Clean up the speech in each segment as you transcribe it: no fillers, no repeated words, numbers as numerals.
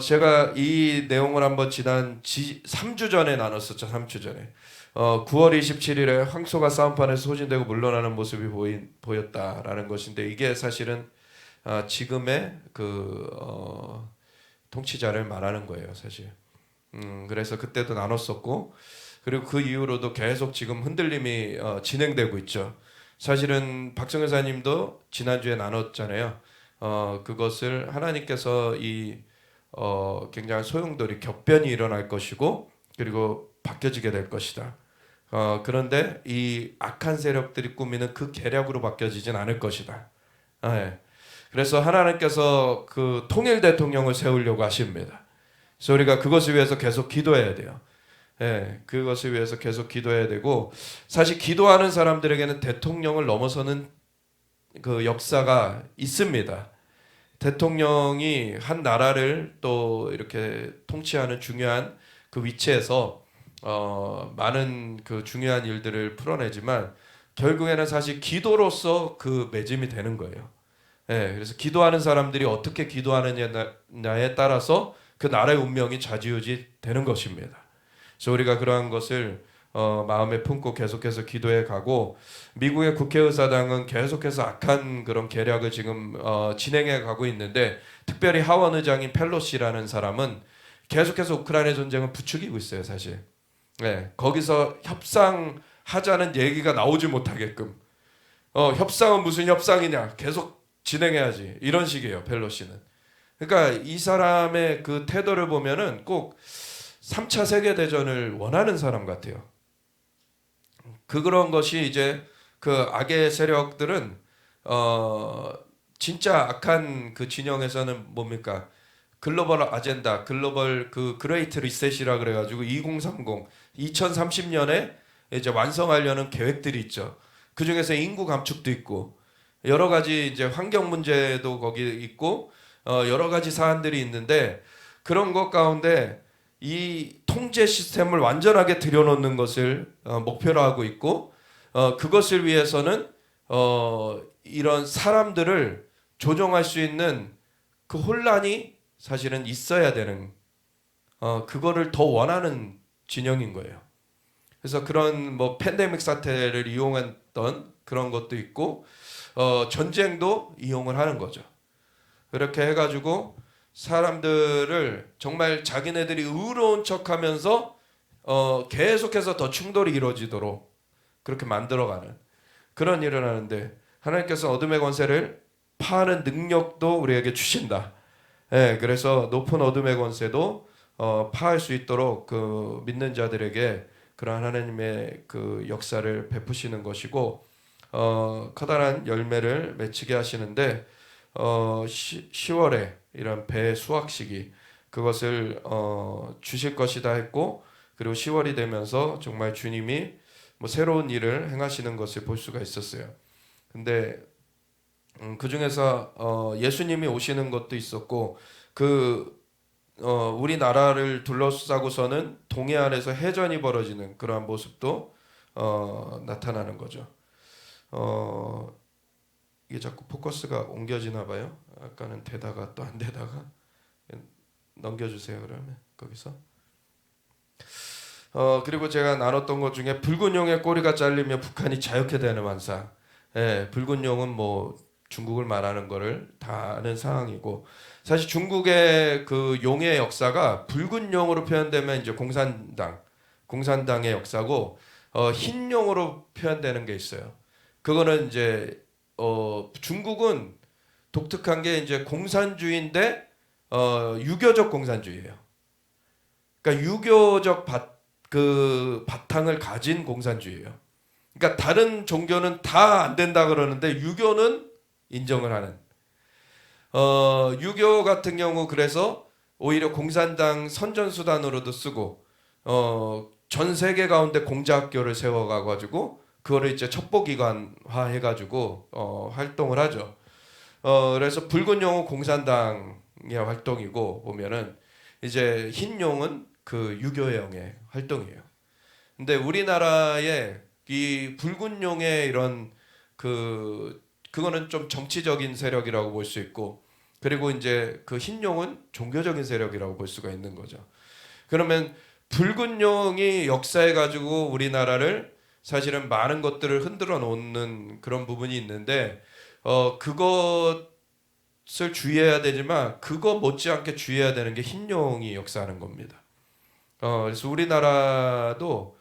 제가 이 내용을 한번 지난 3주 전에 나눴었죠. 3주 전에. 9월 27일에 황소가 싸움판에서 소진되고 물러나는 모습이 보였다라는 것인데 이게 사실은 지금의 통치자를 말하는 거예요, 사실. 그래서 그때도 나눴었고 그리고 그 이후로도 계속 지금 흔들림이 진행되고 있죠. 사실은 박성현 사님도 지난주에 나눴잖아요. 그것을 하나님께서 굉장한 소용돌이 격변이 일어날 것이고 그리고 바뀌어지게 될 것이다. 그런데 이 악한 세력들이 꾸미는 그 계략으로 바뀌어지진 않을 것이다. 예. 그래서 하나님께서 그 통일 대통령을 세우려고 하십니다. 그래서 우리가 그것을 위해서 계속 기도해야 돼요. 예, 그것을 위해서 계속 기도해야 되고 사실 기도하는 사람들에게는 대통령을 넘어서는 그 역사가 있습니다. 대통령이 한 나라를 또 이렇게 통치하는 중요한 그 위치에서 많은 그 중요한 일들을 풀어내지만 결국에는 사실 기도로서 그 매짐이 되는 거예요. 예, 그래서 기도하는 사람들이 어떻게 기도하느냐에 따라서 그 나라의 운명이 좌지우지 되는 것입니다. 그래서 우리가 그러한 것을 마음에 품고 계속해서 기도해 가고 미국의 국회의사당은 계속해서 악한 그런 계략을 지금 진행해 가고 있는데 특별히 하원 의장인 펠로시라는 사람은 계속해서 우크라이나 전쟁을 부추기고 있어요, 사실. 네, 거기서 협상하자는 얘기가 나오지 못하게끔 협상은 무슨 협상이냐 계속 진행해야지 이런 식이에요, 펠로시는. 그러니까 이 사람의 그 태도를 보면은 꼭 3차 세계대전을 원하는 사람 같아요. 그런 것이 이제 그 악의 세력들은 진짜 악한 그 진영에서는 뭡니까? 글로벌 아젠다, 글로벌 그 그레이트 리셋이라 그래가지고 2030, 2030년에 이제 완성하려는 계획들이 있죠. 그 중에서 인구 감축도 있고 여러 가지 이제 환경 문제도 거기 있고 여러 가지 사안들이 있는데 그런 것 가운데 이 통제 시스템을 완전하게 들여놓는 것을 목표로 하고 있고 그것을 위해서는 이런 사람들을 조종할 수 있는 그 혼란이 사실은 있어야 되는 그거를 더 원하는 진영인 거예요. 그래서 그런 뭐 팬데믹 사태를 이용했던 그런 것도 있고 전쟁도 이용을 하는 거죠. 그렇게 해가지고 사람들을 정말 자기네들이 의로운 척하면서 계속해서 더 충돌이 이루어지도록 그렇게 만들어가는 그런 일을 하는데 하나님께서 어둠의 권세를 파하는 능력도 우리에게 주신다. 예, 그래서 높은 어둠의 권세도 파할 수 있도록 그 믿는 자들에게 그런 하나님의 그 역사를 베푸시는 것이고 커다란 열매를 맺히게 하시는데 10월에 이런 배 수확식이 그것을 주실 것이다 했고 그리고 10월이 되면서 정말 주님이 뭐 새로운 일을 행하시는 것을 볼 수가 있었어요. 근데 그 중에서 예수님이 오시는 것도 있었고 우리나라를 둘러싸고서는 동해안에서 해전이 벌어지는 그러한 모습도 나타나는 거죠. 이게 자꾸 포커스가 옮겨지나 봐요. 아까는 되다가 또 안 되다가 넘겨주세요. 그러면 거기서 그리고 제가 나눴던 것 중에 붉은 용의 꼬리가 잘리며 북한이 자유케 되는 환상. 예, 붉은 용은 뭐 중국을 말하는 거를 다 아는 상황이고 사실 중국의 그 용의 역사가 붉은 용으로 표현되면 이제 공산당의 역사고 흰 용으로 표현되는 게 있어요. 그거는 이제 중국은 독특한 게 이제 공산주의인데 유교적 공산주의예요. 그러니까 유교적 바탕을 가진 공산주의예요. 그러니까 다른 종교는 다 안 된다 그러는데 유교는 인정을 하는. 유교 같은 경우 그래서 오히려 공산당 선전수단으로도 쓰고 전 세계 가운데 공자학교를 세워가지고 그거를 이제 첩보기관화 해가지고 활동을 하죠. 그래서 붉은 용은 공산당의 활동이고 보면은 이제 흰 용은 그 유교의 활동이에요. 근데 우리나라의 이 붉은 용의 이런 그거는 좀 정치적인 세력이라고 볼 수 있고 그리고 이제 그 흰용은 종교적인 세력이라고 볼 수가 있는 거죠. 그러면 붉은 용이 역사해 가지고 우리나라를 사실은 많은 것들을 흔들어 놓는 그런 부분이 있는데 그것을 주의해야 되지만 그거 못지않게 주의해야 되는 게 흰용이 역사하는 겁니다. 그래서 우리나라도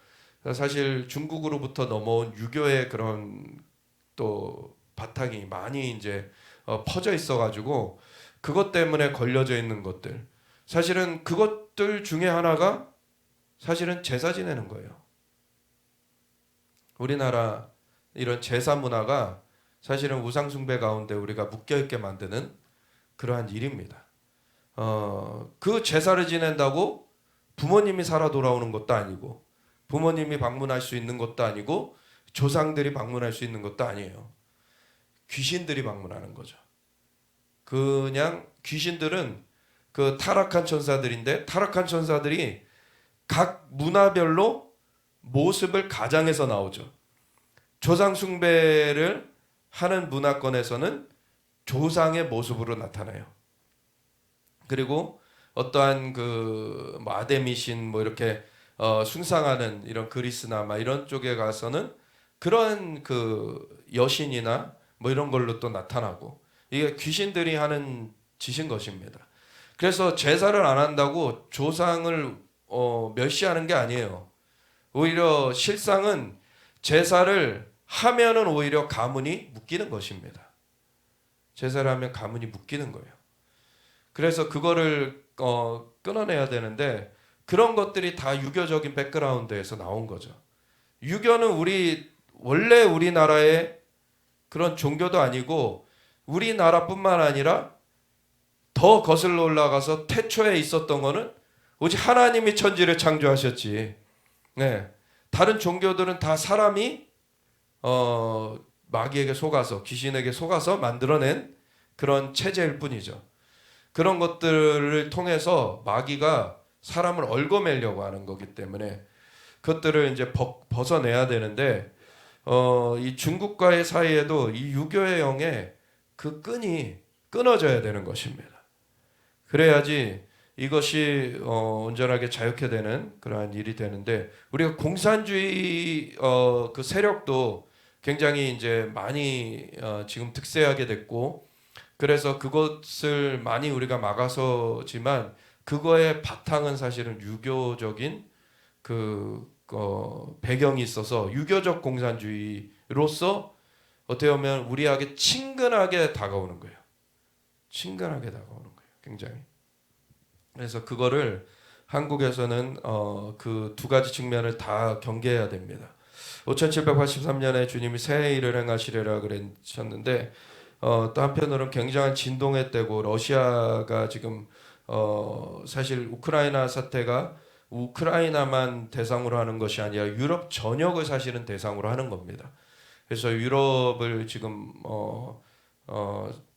사실 중국으로부터 넘어온 유교의 그런 또 바탕이 많이 이제 퍼져 있어가지고 그것 때문에 걸려져 있는 것들, 사실은 그것들 중에 하나가 사실은 제사 지내는 거예요. 우리나라 이런 제사 문화가 사실은 우상 숭배 가운데 우리가 묶여 있게 만드는 그러한 일입니다. 그 제사를 지낸다고 부모님이 살아 돌아오는 것도 아니고 부모님이 방문할 수 있는 것도 아니고 조상들이 방문할 수 있는 것도 아니에요. 귀신들이 방문하는 거죠. 그냥 귀신들은 그 타락한 천사들인데 타락한 천사들이 각 문화별로 모습을 가장해서 나오죠. 조상 숭배를 하는 문화권에서는 조상의 모습으로 나타나요. 그리고 어떠한 뭐 아데미신 뭐 이렇게 숭상하는 이런 그리스나 막 이런 쪽에 가서는 그런 그 여신이나 뭐 이런 걸로 또 나타나고 이게 귀신들이 하는 짓인 것입니다. 그래서 제사를 안 한다고 조상을 멸시하는 게 아니에요. 오히려 실상은 제사를 하면은 오히려 가문이 묶이는 것입니다. 제사를 하면 가문이 묶이는 거예요. 그래서 그거를 끊어내야 되는데 그런 것들이 다 유교적인 백그라운드에서 나온 거죠. 유교는 원래 우리나라의 그런 종교도 아니고 우리나라뿐만 아니라 더 거슬러 올라가서 태초에 있었던 거는 오직 하나님이 천지를 창조하셨지. 네. 다른 종교들은 다 사람이 마귀에게 속아서 귀신에게 속아서 만들어낸 그런 체제일 뿐이죠. 그런 것들을 통해서 마귀가 사람을 얽어매려고 하는 거기 때문에 그것들을 이제 벗어내야 되는데 이 중국과의 사이에도 이 유교의 영의 그 끈이 끊어져야 되는 것입니다. 그래야지 이것이 온전하게 자유케 되는 그러한 일이 되는데 우리가 공산주의 그 세력도 굉장히 이제 많이 지금 득세하게 됐고 그래서 그것을 많이 우리가 막아서지만 그거의 바탕은 사실은 유교적인 그 배경이 있어서 유교적 공산주의로서 어떻게 보면 우리에게 친근하게 다가오는 거예요. 친근하게 다가오는 거예요. 굉장히. 그래서 그거를 한국에서는 그 두 가지 측면을 다 경계해야 됩니다. 5783년에 주님이 새 일을 행하시리라 그러셨는데 또 한편으로는 굉장한 진동의 때고 러시아가 지금 사실 우크라이나 사태가 우크라이나만 대상으로 하는 것이 아니라 유럽 전역을 사실은 대상으로 하는 겁니다. 그래서 유럽을 지금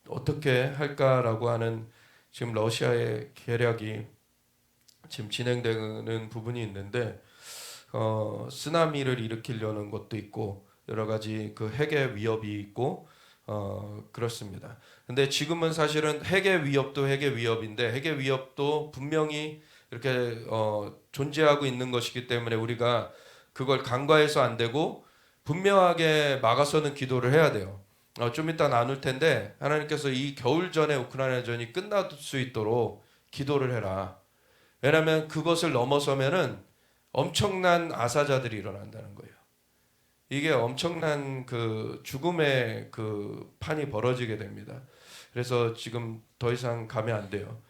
어떻게 할까라고 하는 지금 러시아의 계략이 지금 진행되는 부분이 있는데 쓰나미를 일으키려는 것도 있고 여러 가지 그 핵의 위협이 있고 그렇습니다. 근데 지금은 사실은 핵의 위협도 핵의 위협인데 핵의 위협도 분명히 이렇게 존재하고 있는 것이기 때문에 우리가 그걸 간과해서 안 되고 분명하게 막아서는 기도를 해야 돼요. 좀 이따 나눌 텐데 하나님께서 이 겨울 전에 우크라이나전이 끝날 수 있도록 기도를 해라. 왜냐하면 그것을 넘어서면은 엄청난 아사자들이 일어난다는 거예요. 이게 엄청난 그 죽음의 그 판이 벌어지게 됩니다. 그래서 지금 더 이상 가면 안 돼요.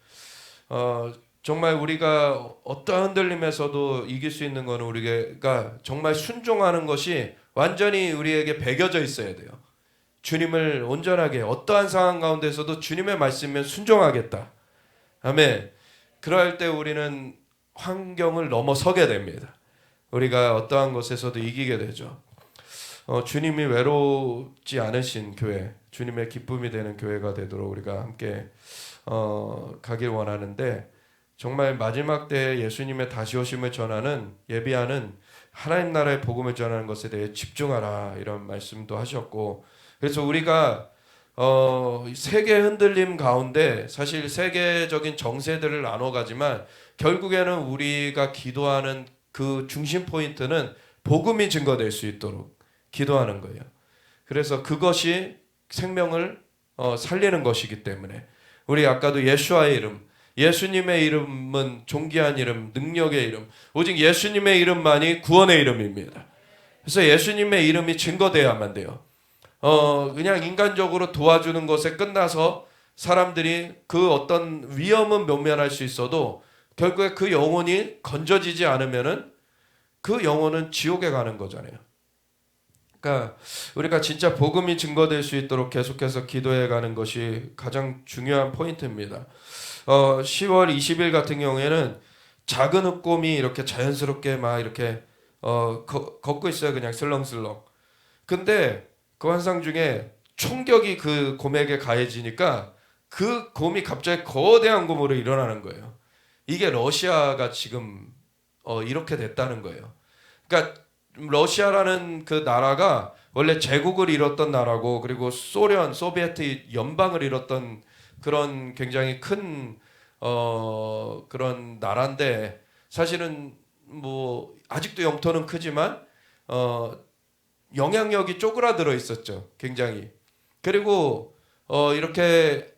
정말 우리가 어떠한 흔들림에서도 이길 수 있는 것은 우리가 정말 순종하는 것이 완전히 우리에게 배겨져 있어야 돼요. 주님을 온전하게 어떠한 상황 가운데서도 주님의 말씀에 순종하겠다. 아멘. 그럴 때 우리는 환경을 넘어서게 됩니다. 우리가 어떠한 것에서도 이기게 되죠. 주님이 외롭지 않으신 교회, 주님의 기쁨이 되는 교회가 되도록 우리가 함께 가길 원하는데 정말 마지막 때에 예수님의 다시 오심을 전하는 예비하는 하나님 나라의 복음을 전하는 것에 대해 집중하라 이런 말씀도 하셨고 그래서 우리가 세계 흔들림 가운데 사실 세계적인 정세들을 나눠가지만 결국에는 우리가 기도하는 그 중심 포인트는 복음이 증거될 수 있도록 기도하는 거예요. 그래서 그것이 생명을 살리는 것이기 때문에 우리 아까도 예수와의 이름, 예수님의 이름은 존귀한 이름, 능력의 이름, 오직 예수님의 이름만이 구원의 이름입니다. 그래서 예수님의 이름이 증거돼야만 돼요. 그냥 인간적으로 도와주는 것에 끝나서 사람들이 그 어떤 위험은 면면할 수 있어도 결국에 그 영혼이 건져지지 않으면은 그 영혼은 지옥에 가는 거잖아요. 그러니까 우리가 진짜 복음이 증거될 수 있도록 계속해서 기도해 가는 것이 가장 중요한 포인트입니다. 10월 20일 같은 경우에는 작은 흑곰이 이렇게 자연스럽게 막 이렇게 걷고 있어요. 그냥 슬렁슬렁. 근데 그 환상 중에 총격이 그 곰에게 가해지니까 그 곰이 갑자기 거대한 곰으로 일어나는 거예요. 이게 러시아가 지금 이렇게 됐다는 거예요. 그러니까 러시아라는 그 나라가 원래 제국을 이뤘던 나라고, 그리고 소비에트 연방을 이뤘던 그런 굉장히 큰 그런 나라인데, 사실은 뭐 아직도 영토는 크지만 영향력이 쪼그라들어 있었죠. 굉장히. 그리고 이렇게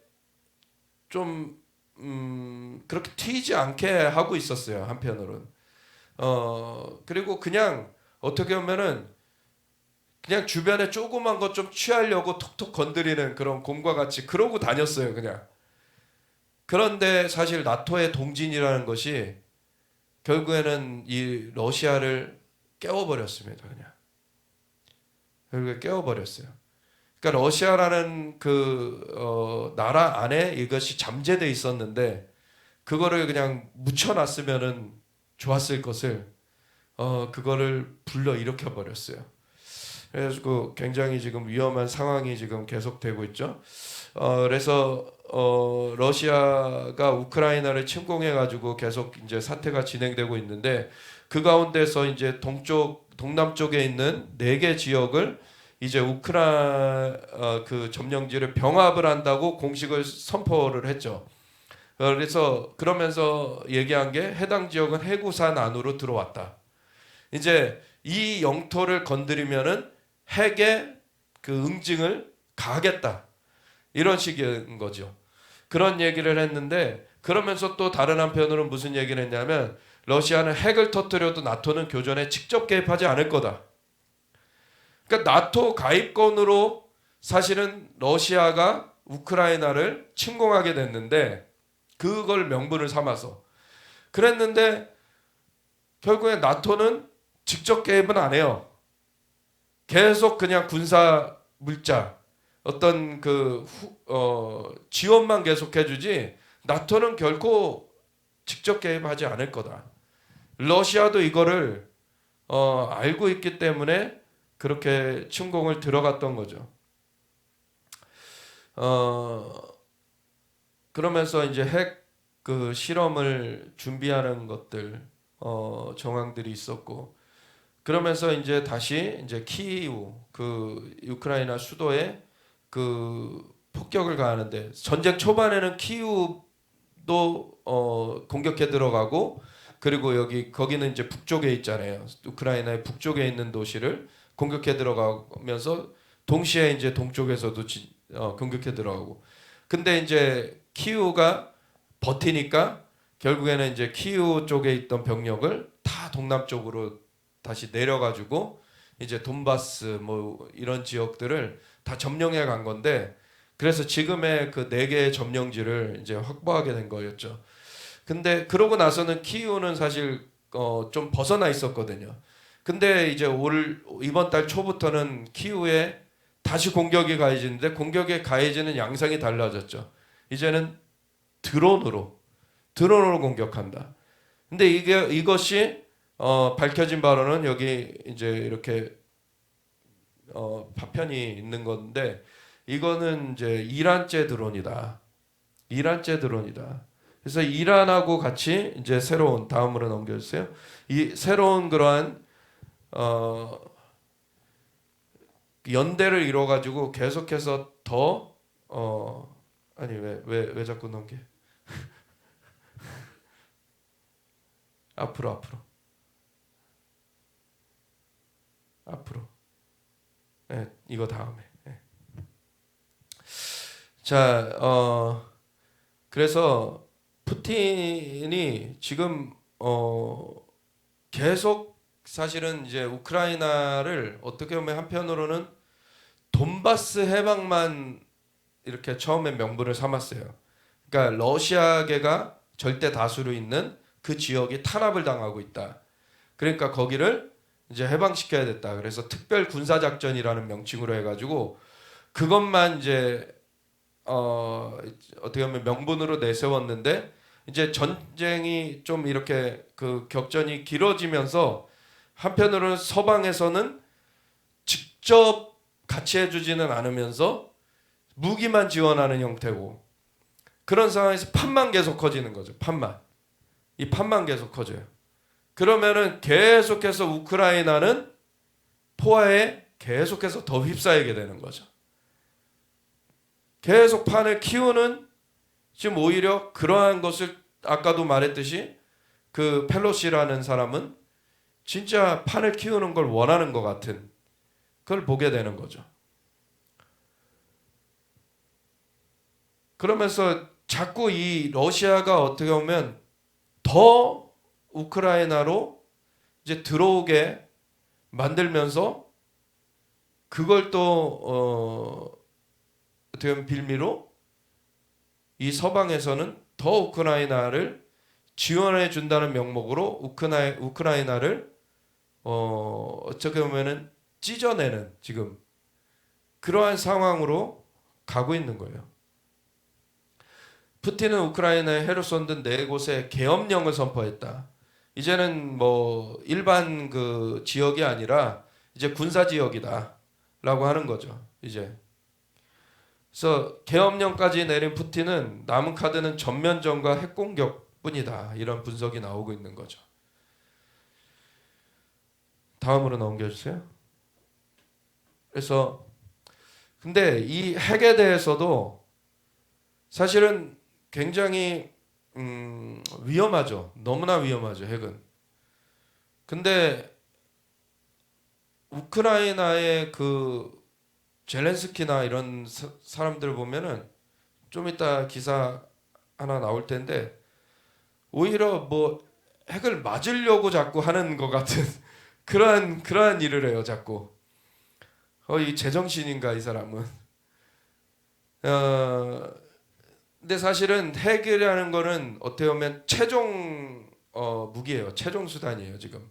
좀 그렇게 튀지 않게 하고 있었어요. 한편으로는. 그리고 그냥 어떻게 보면은 그냥 주변에 조그만 것 좀 취하려고 톡톡 건드리는 그런 곰과 같이 그러고 다녔어요. 그냥. 그런데 사실 나토의 동진이라는 것이 결국에는 이 러시아를 깨워버렸습니다. 그냥. 결국에 깨워버렸어요. 그러니까 러시아라는 그 나라 안에 이것이 잠재돼 있었는데 그거를 그냥 묻혀놨으면은 좋았을 것을 그거를 불러 일으켜 버렸어요. 그래서 굉장히 지금 위험한 상황이 지금 계속되고 있죠. 그래서 러시아가 우크라이나를 침공해 가지고 계속 이제 사태가 진행되고 있는데, 그 가운데서 이제 동남쪽에 있는 4개 지역을 이제 그 점령지를 병합을 한다고 공식을 선포를 했죠. 그래서 그러면서 얘기한 게 해당 지역은 해구산 안으로 들어왔다. 이제 이 영토를 건드리면은 핵의 그 응징을 가하겠다. 이런 식인 거죠. 그런 얘기를 했는데, 그러면서 또 다른 한편으로는 무슨 얘기를 했냐면 러시아는 핵을 터뜨려도 나토는 교전에 직접 개입하지 않을 거다. 그러니까 나토 가입권으로 사실은 러시아가 우크라이나를 침공하게 됐는데, 그걸 명분을 삼아서 그랬는데 결국에 나토는 직접 개입은 안 해요. 계속 그냥 군사 물자 어떤 지원만 계속 해주지 나토는 결코 직접 개입하지 않을 거다. 러시아도 이거를 알고 있기 때문에 그렇게 침공을 들어갔던 거죠. 그러면서 이제 핵 그 실험을 준비하는 것들 정황들이 있었고, 그러면서 이제 다시 이제 키이우 그 우크라이나 수도에 그 폭격을 가하는데, 전쟁 초반에는 키이우도 공격해 들어가고, 그리고 거기는 이제 북쪽에 있잖아요. 우크라이나의 북쪽에 있는 도시를 공격해 들어가면서 동시에 이제 동쪽에서도 공격해 들어가고. 근데 이제 키이우가 버티니까 결국에는 이제 키이우 쪽에 있던 병력을 다 동남쪽으로 다시 내려가지고 이제 돈바스 뭐 이런 지역들을 다 점령해 간 건데, 그래서 지금의 그 4개의 점령지를 이제 확보하게 된 거였죠. 근데 그러고 나서는 키이우는 사실 좀 벗어나 있었거든요. 근데 이제 이번 달 초부터는 키이우에 다시 공격이 가해지는데, 공격이 가해지는 양상이 달라졌죠. 이제는 드론으로 공격한다. 근데 이것이 밝혀진 바로는 여기 이제 이렇게 파편이 있는 건데, 이거는 이제 이란제 드론이다. 이란제 드론이다. 그래서 이란하고 같이 이제 새로운, 다음으로 넘겨주세요. 이 새로운 그러한 연대를 이뤄 가지고 계속해서 더 아니 왜 자꾸 넘겨? 앞으로. 네, 이거 다음에. 네. 자, 그래서 푸틴이 지금 계속 사실은 이제 우크라이나를 어떻게 보면 한편으로는 돈바스 해방만 이렇게 처음에 명분을 삼았어요. 그러니까 러시아계가 절대 다수로 있는 그 지역이 탄압을 당하고 있다. 그러니까 거기를 이제 해방시켜야 됐다. 그래서 특별 군사 작전이라는 명칭으로 해가지고 그것만 이제 어떻게 보면 명분으로 내세웠는데 이제 전쟁이 좀 이렇게 그 격전이 길어지면서 한편으로는 서방에서는 직접 같이 해주지는 않으면서 무기만 지원하는 형태고 그런 상황에서 판만 계속 커지는 거죠. 이 판만 계속 커져요. 그러면은 계속해서 우크라이나는 포화에 계속해서 더 휩싸이게 되는 거죠. 계속 판을 키우는 지금 오히려 그러한 것을 아까도 말했듯이 그 펠로시라는 사람은 진짜 판을 키우는 걸 원하는 것 같은 그걸 보게 되는 거죠. 그러면서 자꾸 이 러시아가 어떻게 보면 더 우크라이나로 이제 들어오게 만들면서 그걸 또 어떻게 보면 빌미로 이 서방에서는 더 우크라이나를 지원해 준다는 명목으로 우크라이나를 어떻게 보면은 찢어내는 지금 그러한 상황으로 가고 있는 거예요. 푸틴은 우크라이나의 헤르손 등 4곳에 계엄령을 선포했다. 이제는 뭐 일반 그 지역이 아니라 이제 군사 지역이다라고 하는 거죠. 이제 그래서 계엄령까지 내린 푸틴은 남은 카드는 전면전과 핵공격뿐이다. 이런 분석이 나오고 있는 거죠. 다음으로 넘겨주세요. 그래서 근데 이 핵에 대해서도 사실은 굉장히 위험하죠. 너무나 위험하죠. 핵은. 근데 우크라이나의 그 젤렌스키나 이런 사람들 보면은 좀 이따 기사 하나 나올 텐데 오히려 뭐 핵을 맞으려고 자꾸 하는 것 같은 그러한 일을 해요. 자꾸. 이 제정신인가 이 사람은. 근데 사실은 핵이라는 거는 어떻게 보면 최종 무기예요. 최종 수단이에요. 지금.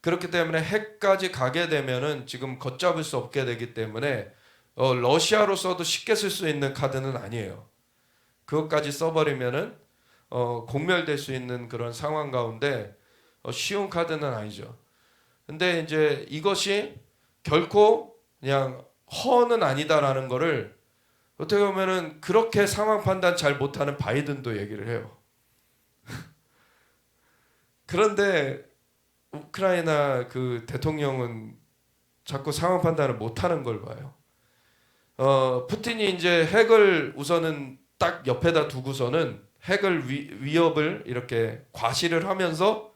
그렇기 때문에 핵까지 가게 되면은 지금 걷잡을 수 없게 되기 때문에 러시아로서도 쉽게 쓸 수 있는 카드는 아니에요. 그것까지 써버리면은 공멸될 수 있는 그런 상황 가운데 쉬운 카드는 아니죠. 근데 이제 이것이 결코 그냥 허는 아니다라는 거를 어떻게 보면은 그렇게 상황 판단 잘 못하는 바이든도 얘기를 해요. 그런데 우크라이나 그 대통령은 자꾸 상황 판단을 못하는 걸 봐요. 푸틴이 이제 핵을 우선은 딱 옆에다 두고서는 핵을 위협을 이렇게 과시를 하면서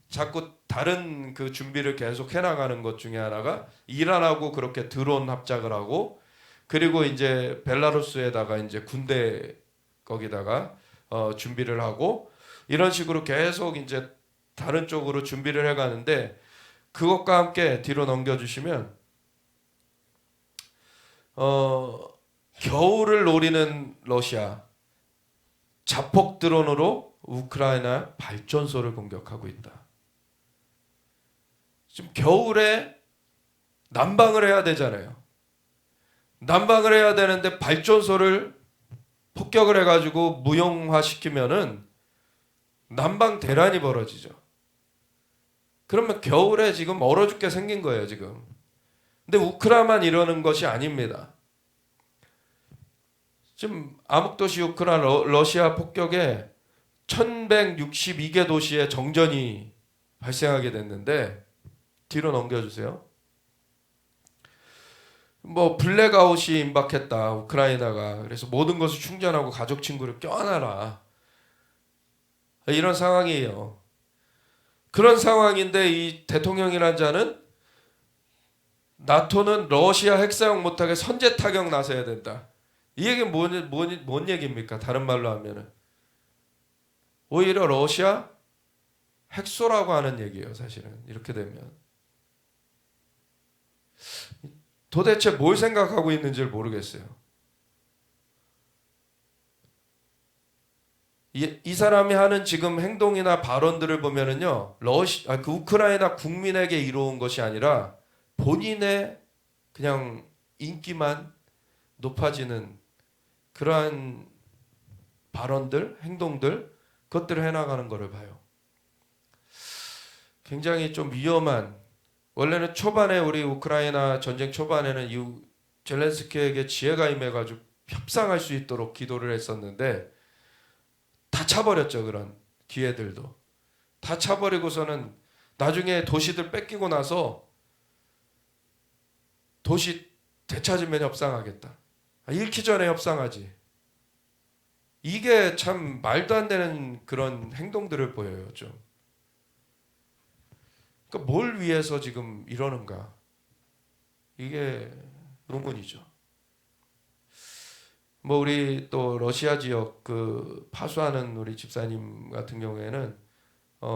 자꾸 다른 그 준비를 계속 해나가는 것 중에 하나가 이란하고 그렇게 드론 합작을 하고 그리고 이제 벨라루스에다가 이제 군대 거기다가 준비를 하고 이런 식으로 계속 이제 다른 쪽으로 준비를 해가는데 그것과 함께 뒤로 넘겨주시면 겨울을 노리는 러시아 자폭 드론으로 우크라이나 발전소를 공격하고 있다. 지금 겨울에 난방을 해야 되잖아요. 난방을 해야 되는데 발전소를 폭격을 해가지고 무용화시키면은 난방 대란이 벌어지죠. 그러면 겨울에 지금 얼어 죽게 생긴 거예요, 지금. 근데 우크라만 이러는 것이 아닙니다. 지금 암흑도시 우크라이나 러시아 폭격에 1162개 도시에 정전이 발생하게 됐는데 뒤로 넘겨주세요. 뭐 블랙아웃이 임박했다 우크라이나가. 그래서 모든 것을 충전하고 가족 친구를 껴안아라. 이런 상황이에요. 그런 상황인데 이 대통령이란 자는 나토는 러시아 핵사용 못하게 선제 타격 나서야 된다. 이 얘기는 뭔 얘기입니까? 다른 말로 하면은 오히려 러시아 핵소라고 하는 얘기예요. 사실은 이렇게 되면 도대체 뭘 생각하고 있는지를 모르겠어요. 이 사람이 하는 지금 행동이나 발언들을 보면은요, 그 우크라이나 국민에게 이로운 것이 아니라 본인의 그냥 인기만 높아지는 그러한 발언들, 행동들, 그것들을 해나가는 것을 봐요. 굉장히 좀 위험한. 원래는 초반에 우리 우크라이나 전쟁 초반에는 이 젤렌스키에게 지혜가 임해가지고 협상할 수 있도록 기도를 했었는데 다 차버렸죠. 그런 기회들도 다 차버리고서는 나중에 도시들 뺏기고 나서 도시 되찾으면 협상하겠다. 잃기 전에 협상하지. 이게 참 말도 안 되는 그런 행동들을 보여요. 좀. 그러니까 뭘 위해서 지금 이러는가? 이게 의문이죠. 뭐 우리 또 러시아 지역 그 파수하는 우리 집사님 같은 경우에는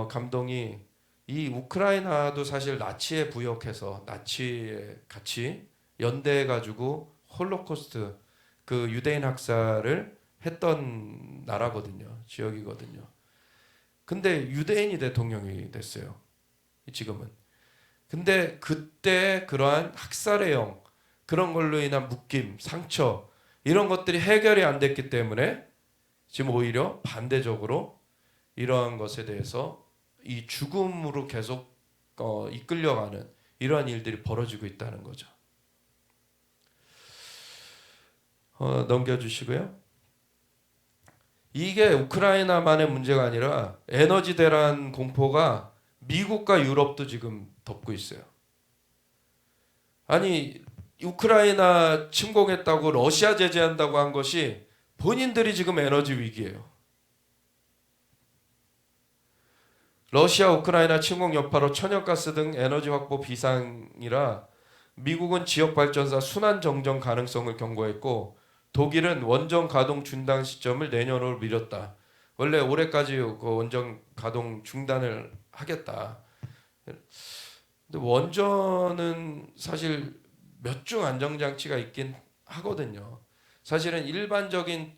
감동이 이 우크라이나도 사실 나치에 부역해서 나치에 같이 연대해 가지고 홀로코스트 그 유대인 학살을 했던 나라거든요. 지역이거든요. 근데 유대인이 대통령이 됐어요. 지금은. 근데 그때 그러한 학살의 영 그런 걸로 인한 묶임, 상처 이런 것들이 해결이 안 됐기 때문에 지금 오히려 반대적으로 이러한 것에 대해서 이 죽음으로 계속 이끌려가는 이러한 일들이 벌어지고 있다는 거죠. 넘겨주시고요. 이게 우크라이나만의 문제가 아니라 에너지 대란 공포가 미국과 유럽도 지금 덮고 있어요. 아니 우크라이나 침공했다고 러시아 제재한다고 한 것이 본인들이 지금 에너지 위기예요. 러시아 우크라이나 침공 여파로 천연가스 등 에너지 확보 비상이라 미국은 지역 발전사 순환 정전 가능성을 경고했고 독일은 원전 가동 중단 시점을 내년으로 미뤘다. 원래 올해까지 그 원전 가동 중단을 하겠다. 근데 원전은 사실 몇 중 안정장치가 있긴 하거든요. 사실은 일반적인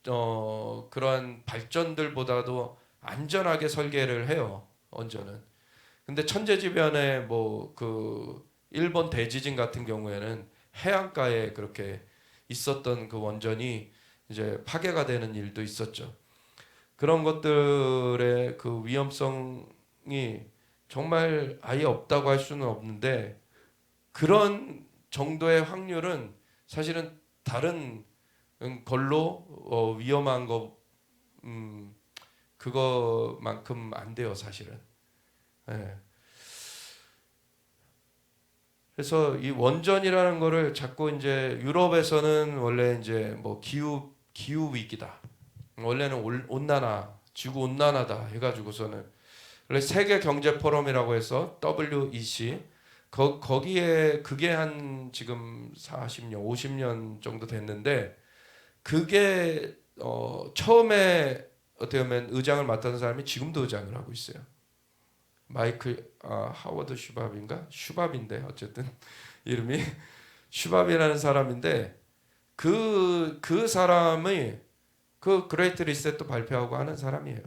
그러한 발전들보다도 안전하게 설계를 해요. 원전은. 근데 천재지변에 뭐 그 일본 대지진 같은 경우에는 해안가에 그렇게 있었던 그 원전이 이제 파괴가 되는 일도 있었죠. 그런 것들의 그 위험성이 정말 아예 없다고 할 수는 없는데 그런 정도의 확률은 사실은 다른 걸로 위험한 거 그거만큼 안 돼요, 사실은. 예. 그래서 이 원전이라는 거를 자꾸 이제 유럽에서는 원래 이제 뭐 기후 위기다. 원래는 온난화, 지구 온난화다 해가지고서는 원래 세계 경제 포럼이라고 해서 WEC 거기에 그게 한 지금 40년, 50년 정도 됐는데 그게 처음에 어떻게 보면 의장을 맡았던 사람이 지금도 의장을 하고 있어요. 마이클 하워드 슈밥인가? 슈밥인데 어쨌든 이름이 슈밥이라는 사람인데 그 사람이 그 그레이트 리셋도 발표하고 하는 사람이에요.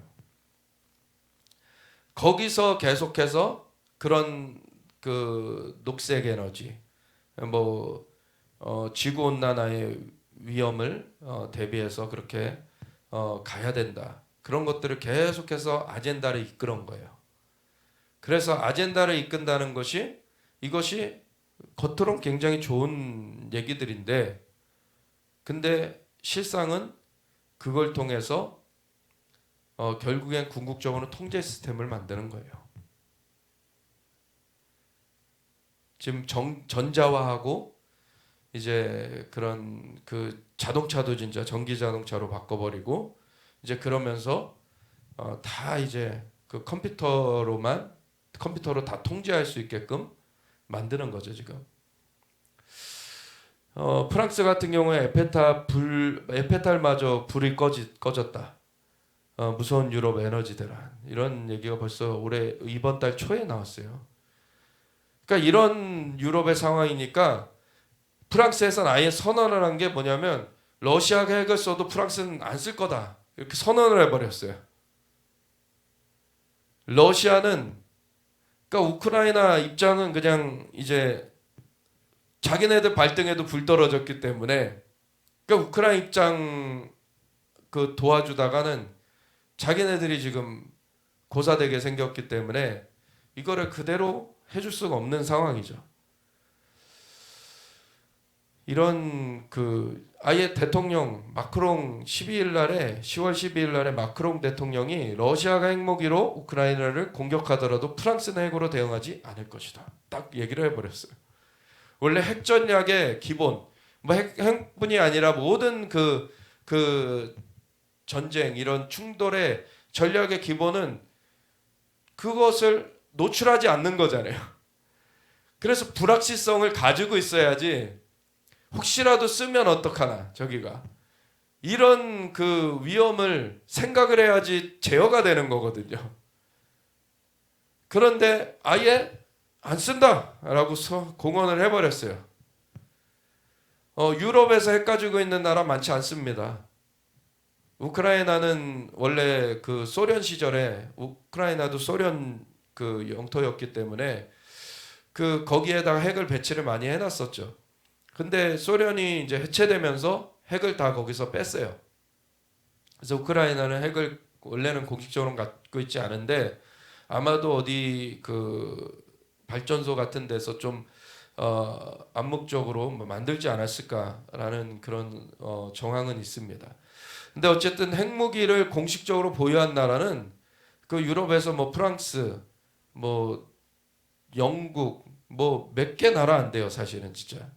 거기서 계속해서 그런 그 녹색 에너지 뭐 지구 온난화의 위험을 대비해서 그렇게 가야 된다. 그런 것들을 계속해서 아젠다를 이끌은 거예요. 그래서 아젠다를 이끈다는 것이 이것이 겉으론 굉장히 좋은 얘기들인데 근데 실상은 그걸 통해서 결국엔 궁극적으로 통제 시스템을 만드는 거예요. 지금 전자화하고 이제 그런 그 자동차도 진짜 전기 자동차로 바꿔버리고 이제 그러면서 다 이제 그 컴퓨터로 다 통제할 수 있게끔 만드는 거죠 지금. 프랑스 같은 경우에 에펠탑마저 불이 꺼졌다. 무서운 유럽 에너지 대란 이런 얘기가 벌써 올해 이번 달 초에 나왔어요. 그러니까 이런 유럽의 상황이니까 프랑스에서는 아예 선언을 한 게 뭐냐면 러시아가 핵을 써도 프랑스는 안 쓸 거다 이렇게 선언을 해버렸어요. 러시아는 그러니까 우크라이나 입장은 그냥 이제 자기네들 발등에도 불 떨어졌기 때문에 그러니까 우크라이나 입장 그 도와주다가는 자기네들이 지금 고사되게 생겼기 때문에 이거를 그대로 해줄 수가 없는 상황이죠. 이런 그 아예 대통령 마크롱 10월 12일 날에 마크롱 대통령이 러시아가 핵무기로 우크라이나를 공격하더라도 프랑스는 핵으로 대응하지 않을 것이다. 딱 얘기를 해버렸어요. 원래 핵 전략의 기본, 뭐 핵뿐이 아니라 모든 그 전쟁 이런 충돌의 전략의 기본은 그것을 노출하지 않는 거잖아요. 그래서 불확실성을 가지고 있어야지 혹시라도 쓰면 어떡하나 저기가 이런 그 위험을 생각을 해야지 제어가 되는 거거든요. 그런데 아예 안 쓴다라고 공언을 해버렸어요. 유럽에서 핵 가지고 있는 나라 많지 않습니다. 우크라이나는 원래 그 소련 시절에 우크라이나도 소련 그 영토였기 때문에 그 거기에다가 핵을 배치를 많이 해놨었죠. 근데 소련이 이제 해체되면서 핵을 다 거기서 뺐어요. 그래서 우크라이나는 핵을 원래는 공식적으로 갖고 있지 않은데 아마도 어디 그 발전소 같은 데서 좀 암묵적으로 뭐 만들지 않았을까라는 그런 정황은 있습니다. 근데 어쨌든 핵무기를 공식적으로 보유한 나라는 그 유럽에서 뭐 프랑스, 뭐 영국, 뭐 몇 개 나라 안 돼요 사실은 진짜.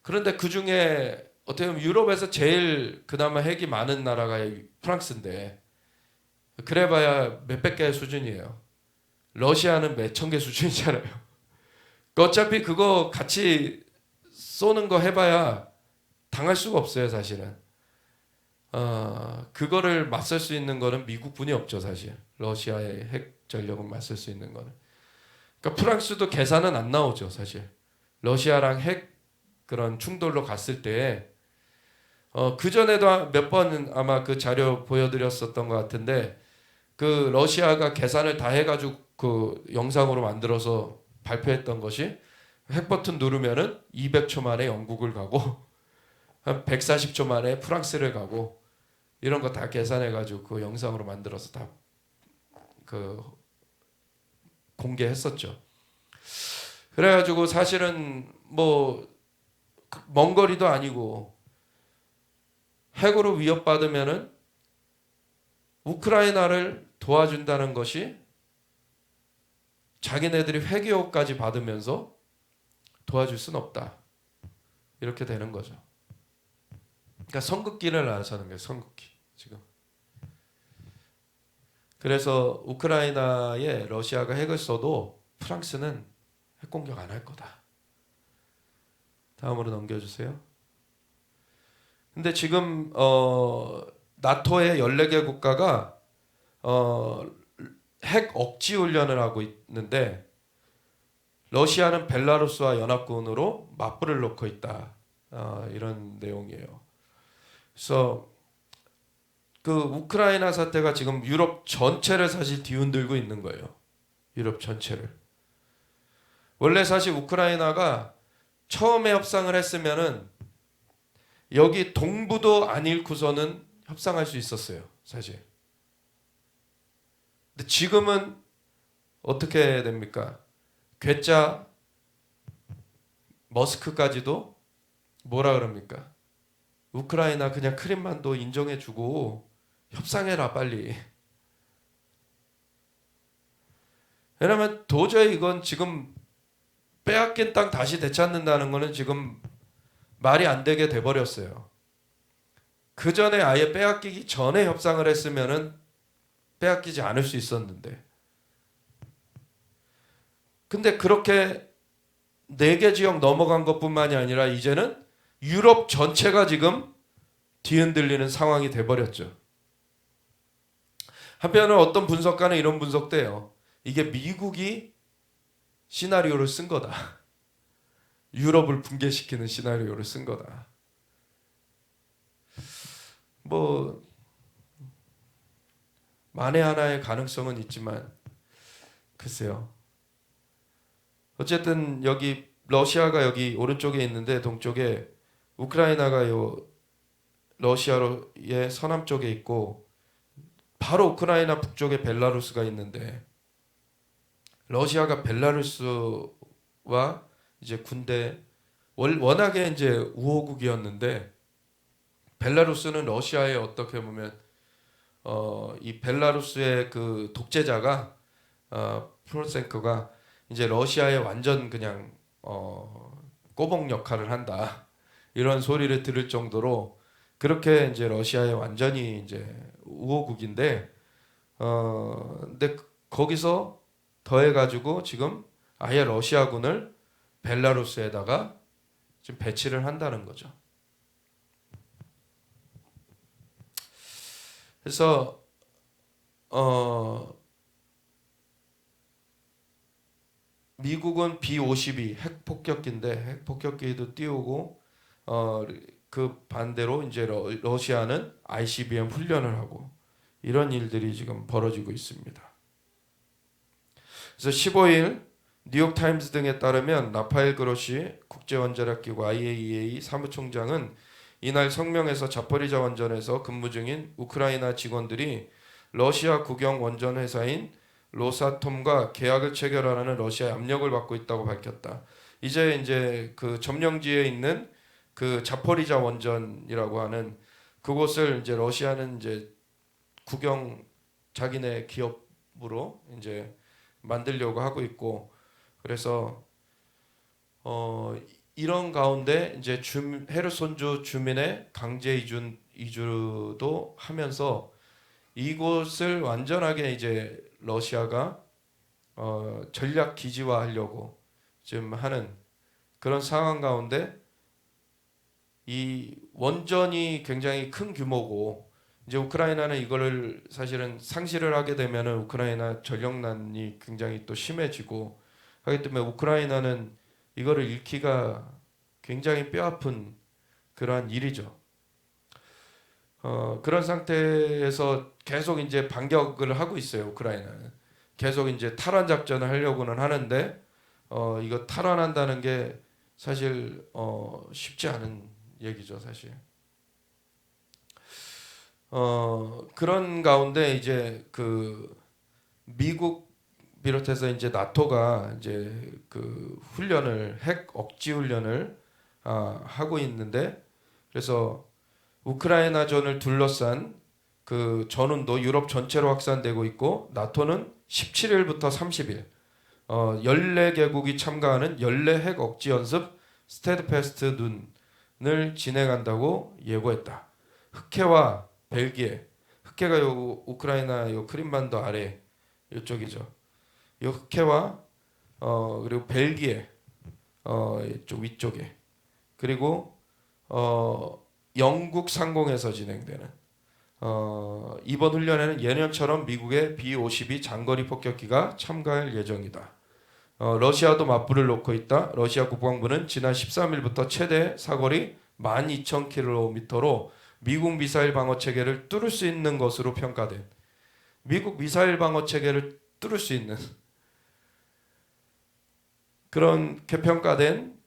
그런데 그 중에 어떻게 보면 유럽에서 제일 그나마 핵이 많은 나라가 프랑스인데 그래봐야 몇백 개 수준이에요. 러시아는 몇천 개 수준이잖아요. 어차피 그거 같이 쏘는 거 해봐야 당할 수가 없어요 사실은. 그거를 맞설 수 있는 거는 미국뿐이 없죠 사실. 러시아의 핵 전력은 맞설 수 있는 거는. 그러니까 프랑스도 계산은 안 나오죠 사실. 러시아랑 핵 그런 충돌로 갔을 때 그 전에도 몇 번 아마 그 자료 보여드렸었던 것 같은데 그 러시아가 계산을 다 해가지고 그 영상으로 만들어서 발표했던 것이 핵 버튼 누르면은 200초 만에 영국을 가고 한 140초 만에 프랑스를 가고 이런 거 다 계산해가지고 그 영상으로 만들어서 다 그 공개했었죠. 그래가지고 사실은 뭐 먼 거리도 아니고 핵으로 위협받으면은 우크라이나를 도와준다는 것이 자기네들이 핵위협까지 받으면서 도와줄 수는 없다. 이렇게 되는 거죠. 그러니까 선긋기를 나서는 거예요. 선긋기 지금. 그래서 우크라이나에 러시아가 핵을 써도 프랑스는 핵 공격 안 할 거다. 다음으로 넘겨주세요. 근데 지금 나토의 14개 국가가 핵 억지 훈련을 하고 있는데 러시아는 벨라루스와 연합군으로 맞불을 놓고 있다. 이런 내용이에요. 그래서 그 우크라이나 사태가 지금 유럽 전체를 사실 뒤흔들고 있는 거예요. 유럽 전체를. 원래 사실 우크라이나가 처음에 협상을 했으면은 여기 동부도 안 잃고서는 협상할 수 있었어요. 사실. 근데 지금은 어떻게 됩니까? 괴짜 머스크까지도 뭐라 그럽니까? 우크라이나 그냥 크림만도 인정해주고 협상해라 빨리. 왜냐면 도저히 이건 지금 빼앗긴 땅 다시 되찾는다는 거는 지금 말이 안 되게 돼버렸어요. 그 전에 아예 빼앗기기 전에 협상을 했으면은 빼앗기지 않을 수 있었는데, 근데 그렇게 4개 지역 넘어간 것뿐만이 아니라 이제는 유럽 전체가 지금 뒤흔들리는 상황이 돼버렸죠. 한편으로 어떤 분석가는 이런 분석도 해요. 이게 미국이 시나리오를 쓴 거다. 유럽을 붕괴시키는 시나리오를 쓴 거다. 뭐 만에 하나의 가능성은 있지만 글쎄요. 어쨌든 여기 러시아가 여기 오른쪽에 있는데 동쪽에 우크라이나가 요 러시아의 서남 쪽에 있고 바로 우크라이나 북쪽에 벨라루스가 있는데 러시아가 벨라루스와 이제 군대 워낙에 이제 우호국이었는데 벨라루스는 러시아의 어떻게 보면 이 벨라루스의 그 독재자가 프로센코가 이제 러시아의 완전 그냥 꼬봉 역할을 한다 이런 소리를 들을 정도로 그렇게 이제 러시아의 완전히 이제 우호국인데 근데 거기서 더해가지고 지금 아예 러시아군을 벨라루스에다가 지금 배치를 한다는 거죠. 그래서 미국은 B-52 핵폭격기인데 핵폭격기도 띄우고 그 반대로 이제 러시아는 ICBM 훈련을 하고 이런 일들이 지금 벌어지고 있습니다. 그래서 15일 뉴욕타임스 등에 따르면 라파엘 그로시 국제원자력기구 IAEA 사무총장은 이날 성명에서 자포리자 원전에서 근무 중인 우크라이나 직원들이 러시아 국영 원전 회사인 로사톰과 계약을 체결하라는 러시아의 압력을 받고 있다고 밝혔다. 이제 그 점령지에 있는 그 자포리자 원전이라고 하는 그곳을 이제 러시아는 이제 국영 자기네 기업으로 이제 만들려고 하고 있고 그래서 이런 가운데 이제 헤르손주 주민의 강제 이주도 하면서 이곳을 완전하게 이제 러시아가 전략 기지화하려고 지금 하는 그런 상황 가운데 이 원전이 굉장히 큰 규모고 이제 우크라이나는 이거를 사실은 상실을 하게 되면은 우크라이나 전력난이 굉장히 또 심해지고 하기 때문에 우크라이나는 이거를 잃기가 굉장히 뼈아픈 그러한 일이죠. 그런 상태에서 계속 이제 반격을 하고 있어요. 우크라이나는 계속 이제 탈환 작전을 하려고는 하는데 이거 탈환한다는 게 사실 쉽지 않은 얘기죠, 사실. 그런 가운데 이제 그 미국 비롯해서 이제 나토가 이제 그 훈련을 핵 억지 훈련을 하고 있는데 그래서 우크라이나전을 둘러싼 그 전운도 유럽 전체로 확산되고 있고 나토는 17일부터 30일 14개국이 참가하는 연례 핵 억지 연습 스테드패스트 눈을 진행한다고 예고했다. 흑해와 벨기에, 흑해가 요 우크라이나 요 크림반도 아래 이쪽이죠. 요 흑해와 그리고 벨기에 이쪽 위쪽에 그리고 영국 상공에서 진행되는 이번 훈련에는 예년처럼 미국의 B-52 장거리 폭격기가 참가할 예정이다. 러시아도 맞불을 놓고 있다. 러시아 국방부는 지난 13일부터 최대 사거리 12,000km로 미국 미사일 방어 체계를 뚫을 수 있는 것으로 평가된 미국 미사일 방어 체계를 뚫을 수 있는 그렇게 평가된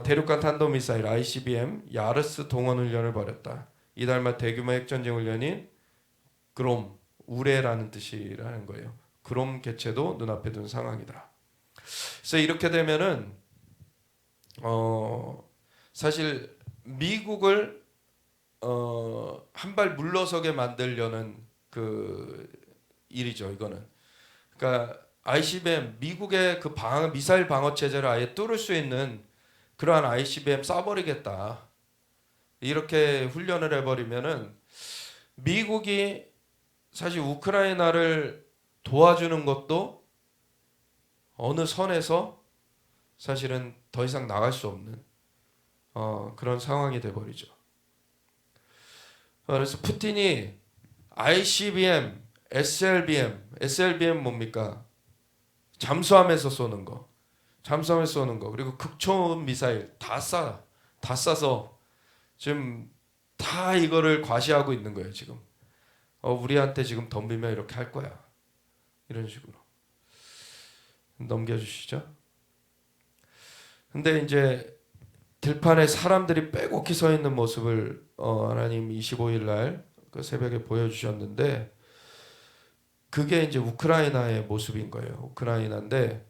대륙간 탄도미사일 ICBM 야르스 동원 훈련을 벌였다. 이달 말 대규모 핵전쟁 훈련인 그롬 우레라는 뜻이라는 거예요. 그롬 개최도 눈앞에 둔 상황이다. 그래서 이렇게 되면은 사실 미국을 한 발 물러서게 만들려는 그 일이죠. 이거는 그러니까 ICBM 미국의 그 미사일 방어 체제를 아예 뚫을 수 있는 그러한 ICBM 쏴버리겠다. 이렇게 훈련을 해버리면은 미국이 사실 우크라이나를 도와주는 것도 어느 선에서 사실은 더 이상 나갈 수 없는 그런 상황이 돼버리죠. 그래서 푸틴이 ICBM, SLBM 뭡니까? 잠수함에서 쏘는 거, 그리고 극초음 미사일 다 쏴서 지금 다 이거를 과시하고 있는 거예요. 지금 우리한테 지금 덤비면 이렇게 할 거야. 이런 식으로 넘겨주시죠. 근데 이제 들판에 사람들이 빼곡히 서 있는 모습을 하나님 25일 날 그 새벽에 보여주셨는데 그게 이제 우크라이나의 모습인 거예요. 우크라이나인데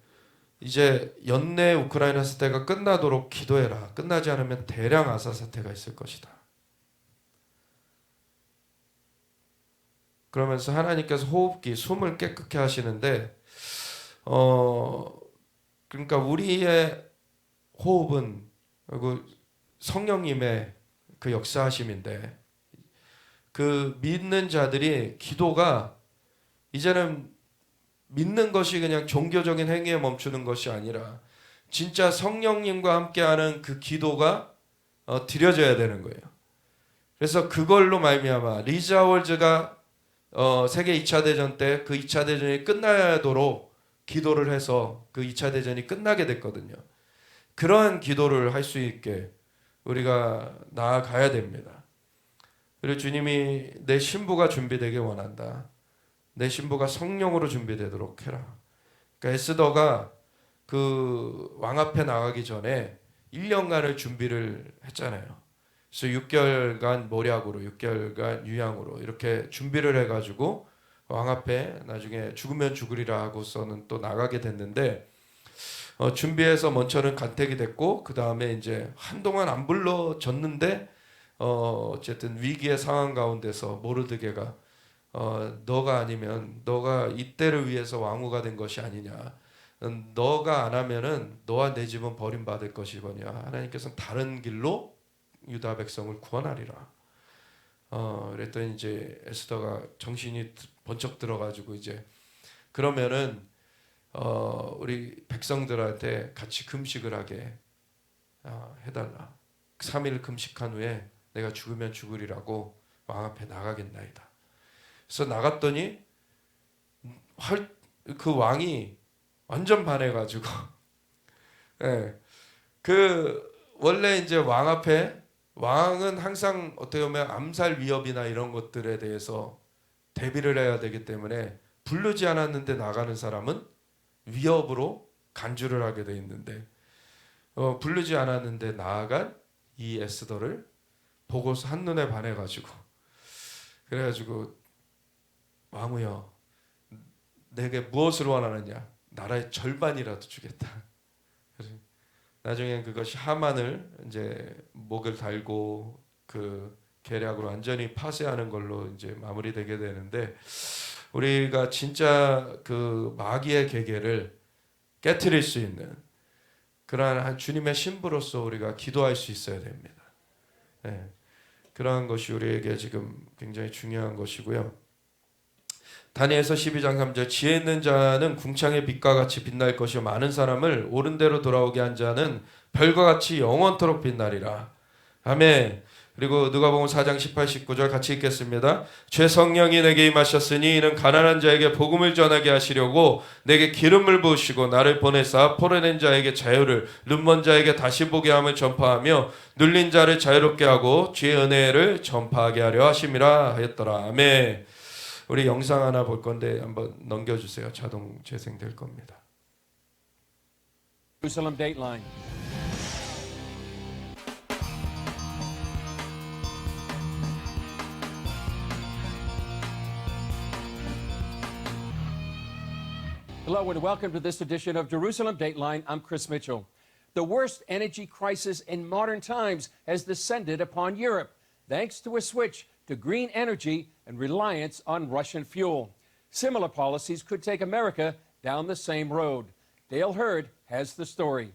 이제 연내 우크라이나 사태가 끝나도록 기도해라. 끝나지 않으면 대량 아사 사태가 있을 것이다. 그러면서 하나님께서 호흡기, 숨을 깨끗게 하시는데 그러니까 우리의 호흡은 그 성령님의 그 역사하심인데 그 믿는 자들이 기도가 이제는 믿는 것이 그냥 종교적인 행위에 멈추는 것이 아니라 진짜 성령님과 함께하는 그 기도가 드려져야 되는 거예요. 그래서 그걸로 말미암아 리자 월즈가 세계 2차 대전 때 그 2차 대전이 끝나도록 기도를 해서 그 2차 대전이 끝나게 됐거든요. 그러한 기도를 할 수 있게 우리가 나아가야 됩니다. 그리고 주님이 내 신부가 준비되길 원한다. 내 신부가 성령으로 준비되도록 해라. 그러니까 에스더가 그 왕 앞에 나가기 전에 1년간을 준비를 했잖아요. 그래서 6개월간 모략으로 6개월간 유양으로 이렇게 준비를 해가지고 왕 앞에 나중에 죽으면 죽으리라 하고서는 또 나가게 됐는데 준비해서 먼저는 간택이 됐고 그 다음에 이제 한동안 안 불러졌는데 어쨌든 위기의 상황 가운데서 모르드게가 너가 아니면 너가 이때를 위해서 왕후가 된 것이 아니냐. 너가 안 하면은 너와 내 집은 버림받을 것이거니와 하나님께서는 다른 길로 유다 백성을 구원하리라. 그랬더니 이제 에스더가 정신이 번쩍 들어가지고 이제 그러면은 우리 백성들한테 같이 금식을 하게 해달라. 3일 금식한 후에 내가 죽으면 죽으리라고 왕 앞에 나가겠나이다. 그래서 나갔더니 그 왕이 완전 반해가지고 예, 그 원래 이제 왕 앞에 왕은 항상 어떻게 보면 암살 위협이나 이런 것들에 대해서 대비를 해야 되기 때문에 부르지 않았는데 나가는 사람은 위협으로 간주를 하게 돼 있는데 부르지 않았는데 나아간 이 에스더를 보고서 한눈에 반해가지고 그래가지고 왕후여 내게 무엇을 원하느냐 나라의 절반이라도 주겠다. 나중에 그것이 하만을 이제 목을 달고 그 계략으로 완전히 파쇄하는 걸로 이제 마무리되게 되는데 우리가 진짜 그 마귀의 계계를 깨트릴 수 있는 그러한 주님의 신부로서 우리가 기도할 수 있어야 됩니다. 네. 그러한 것이 우리에게 지금 굉장히 중요한 것이고요. 다니엘서 12장 3절 지혜 있는 자는 궁창의 빛과 같이 빛날 것이요 많은 사람을 옳은 대로 돌아오게 한 자는 별과 같이 영원토록 빛나리라. 아멘. 그리고 누가복음 4장 18, 19절 같이 읽겠습니다. 죄 성령이 내게 임하셨으니 이는 가난한 자에게 복음을 전하게 하시려고 내게 기름을 부으시고 나를 보내사 포로된 자에게 자유를 눈먼 자에게 다시 보게 함을 전파하며 눌린 자를 자유롭게 하고 주의 은혜를 전파하게 하려 하심이라 하였더라. 아멘. 우리 영상 하나 볼 건데 한번 넘겨주세요. 자동 재생될 겁니다. Jerusalem Dateline. Hello and welcome to this edition of Jerusalem Dateline. I'm Chris Mitchell. The worst energy crisis in modern times has descended upon Europe, thanks to a switch to green energy and reliance on Russian fuel. Similar policies could take America down the same road. Dale Hurd has the story.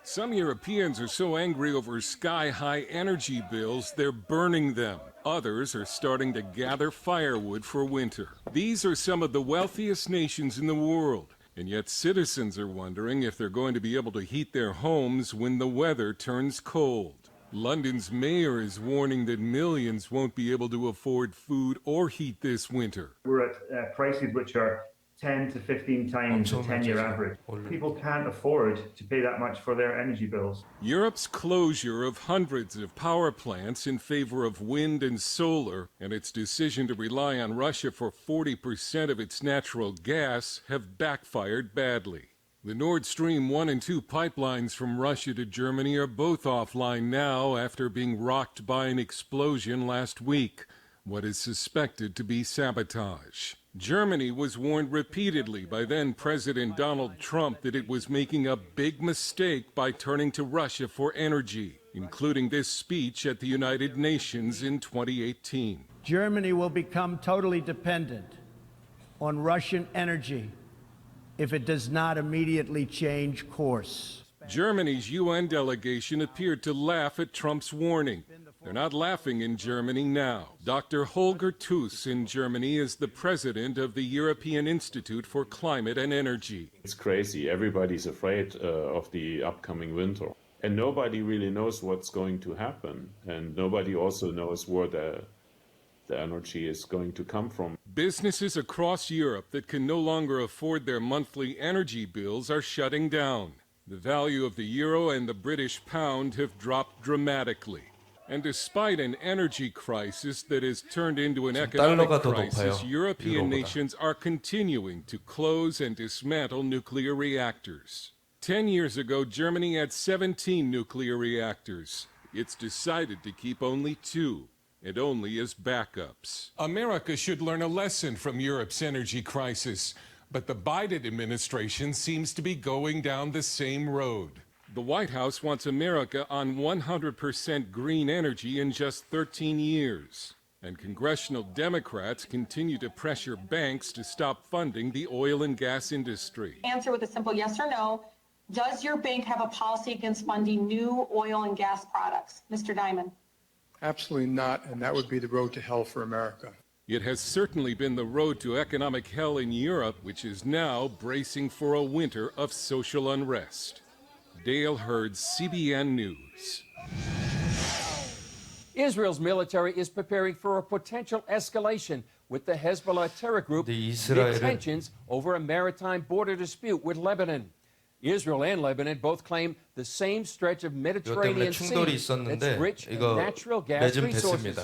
Some Europeans are so angry over sky-high energy bills, they're burning them. Others are starting to gather firewood for winter. These are some of the wealthiest nations in the world, and yet citizens are wondering if they're going to be able to heat their homes when the weather turns cold. London's mayor is warning that millions won't be able to afford food or heat this winter. We're at prices which are 10 to 15 times the 10-year average. People can't afford to pay that much for their energy bills. Europe's closure of hundreds of power plants in favor of wind and solar and its decision to rely on Russia for 40% of its natural gas have backfired badly. The Nord Stream 1 and 2 pipelines from Russia to Germany are both offline now after being rocked by an explosion last week, what is suspected to be sabotage. Germany was warned repeatedly by then-President Donald Trump that it was making a big mistake by turning to Russia for energy, including this speech at the United Nations in 2018. Germany will become totally dependent on Russian energy if it does not immediately change course. Germany's UN delegation appeared to laugh at Trump's warning. They're not laughing in Germany now. Dr. Holger Tuss in Germany is the president of the European Institute for Climate and Energy. It's crazy. Everybody's afraid of the upcoming winter. And nobody really knows what's going to happen. And nobody also knows where the energy is going to come from. Businesses across Europe that can no longer afford their monthly energy bills are shutting down. The value of the euro and the British pound have dropped dramatically. And despite an energy crisis that has turned into an economic crisis, European nations are continuing to close and dismantle nuclear reactors. 10 years ago, Germany had 17 nuclear reactors. It's decided to keep only 2, and only as backups. America should learn a lesson from Europe's energy crisis, but the Biden administration seems to be going down the same road. The White House wants America on 100% green energy in just 13 years. And congressional Democrats continue to pressure banks to stop funding the oil and gas industry. Answer with a simple yes or no. Does your bank have a policy against funding new oil and gas products? Mr. Diamond. Absolutely not, and that would be the road to hell for America. It has certainly been the road to economic hell in Europe, which is now bracing for a winter of social unrest. Dale Hurd, CBN News. Israel's military is preparing for a potential escalation with the Hezbollah terror group amid tensions over a maritime border dispute with Lebanon. Israel and Lebanon both claim the same stretch of Mediterranean Sea that's rich in natural gas resources.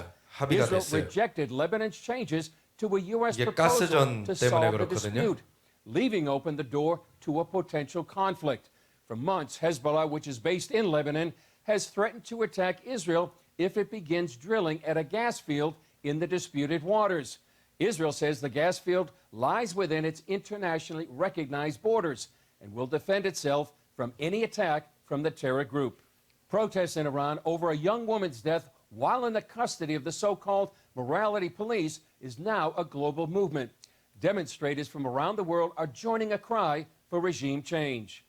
Israel rejected Lebanon's changes to a U.S. proposal to solve the dispute, leaving open the door to a potential conflict. For months, Hezbollah, which is based in Lebanon, has threatened to attack Israel if it begins drilling at a gas field in the disputed waters. Israel says the gas field lies within its internationally recognized borders and will defend itself from any attack from the terror group. Protests in Iran over a young woman's death while in the custody of the so-called morality police is now a global movement. Demonstrators from around the world are joining a cry for regime change.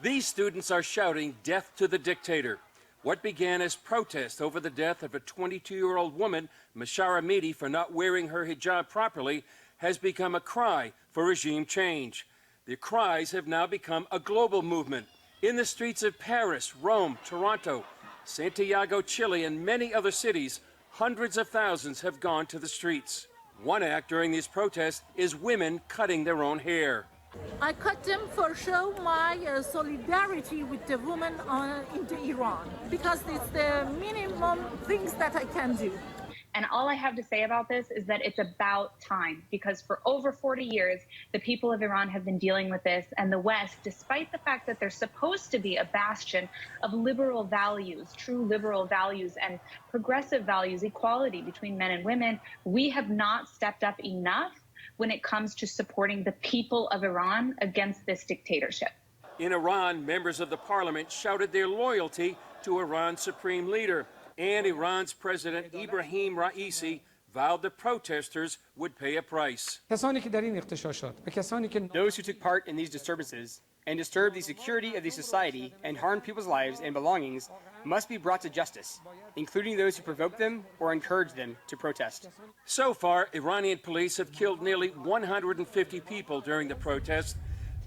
These students are shouting death to the dictator. What began as protest over the death of a 22-year-old woman, Mashara Mehdi, for not wearing her hijab properly, has become a cry for regime change. The cries have now become a global movement. In the streets of Paris, Rome, Toronto, Santiago, Chile, and many other cities, hundreds of thousands have gone to the streets. One act during these protests is women cutting their own hair. I cut them for show my solidarity with the women in Iran, because it's the minimum things that I can do. And all I have to say about this is that it's about time, because for over 40 years, the people of Iran have been dealing with this, and the West, despite the fact that they're supposed to be a bastion of liberal values, true liberal values and progressive values, equality between men and women, we have not stepped up enough when it comes to supporting the people of Iran against this dictatorship. In Iran, members of the parliament shouted their loyalty to Iran's supreme leader, and Iran's President Ibrahim Raisi vowed the protesters would pay a price. Those who took part in these disturbances and disturbed the security of the society and harmed people's lives and belongings must be brought to justice, including those who provoked them or encouraged them to protest. So far, Iranian police have killed nearly 150 people during the protests.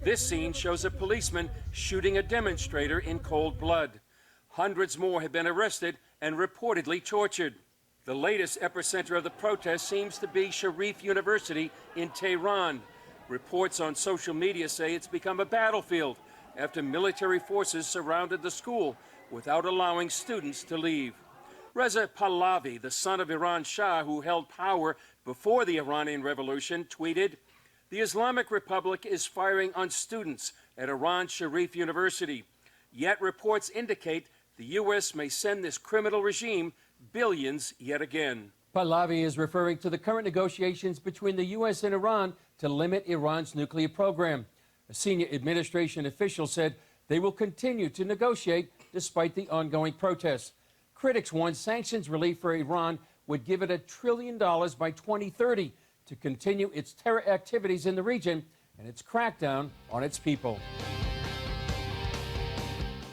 This scene shows a policeman shooting a demonstrator in cold blood. Hundreds more have been arrested and reportedly tortured. The latest epicenter of the protest seems to be Sharif University in Tehran. Reports on social media say it's become a battlefield after military forces surrounded the school without allowing students to leave. Reza Pahlavi, the son of Iran's Shah who held power before the Iranian Revolution, tweeted, "The Islamic Republic is firing on students at Iran's Sharif University. Yet reports indicate the U.S. may send this criminal regime billions yet again." Pahlavi is referring to the current negotiations between the U.S. and Iran to limit Iran's nuclear program. A senior administration official said they will continue to negotiate despite the ongoing protests. Critics warn sanctions relief for Iran would give it $1 trillion by 2030 to continue its terror activities in the region and its crackdown on its people.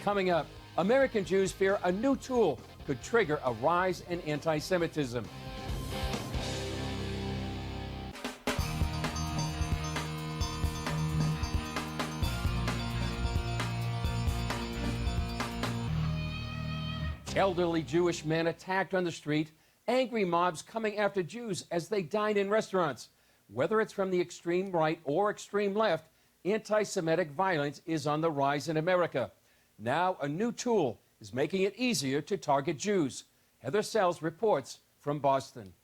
Coming up, American Jews fear a new tool could trigger a rise in anti-Semitism. Elderly Jewish men attacked on the street, angry mobs coming after Jews as they dine in restaurants. Whether it's from the extreme right or extreme left, anti-Semitic violence is on the rise in America. Now a new tool is making it easier to target Jews. Heather Sells reports from Boston.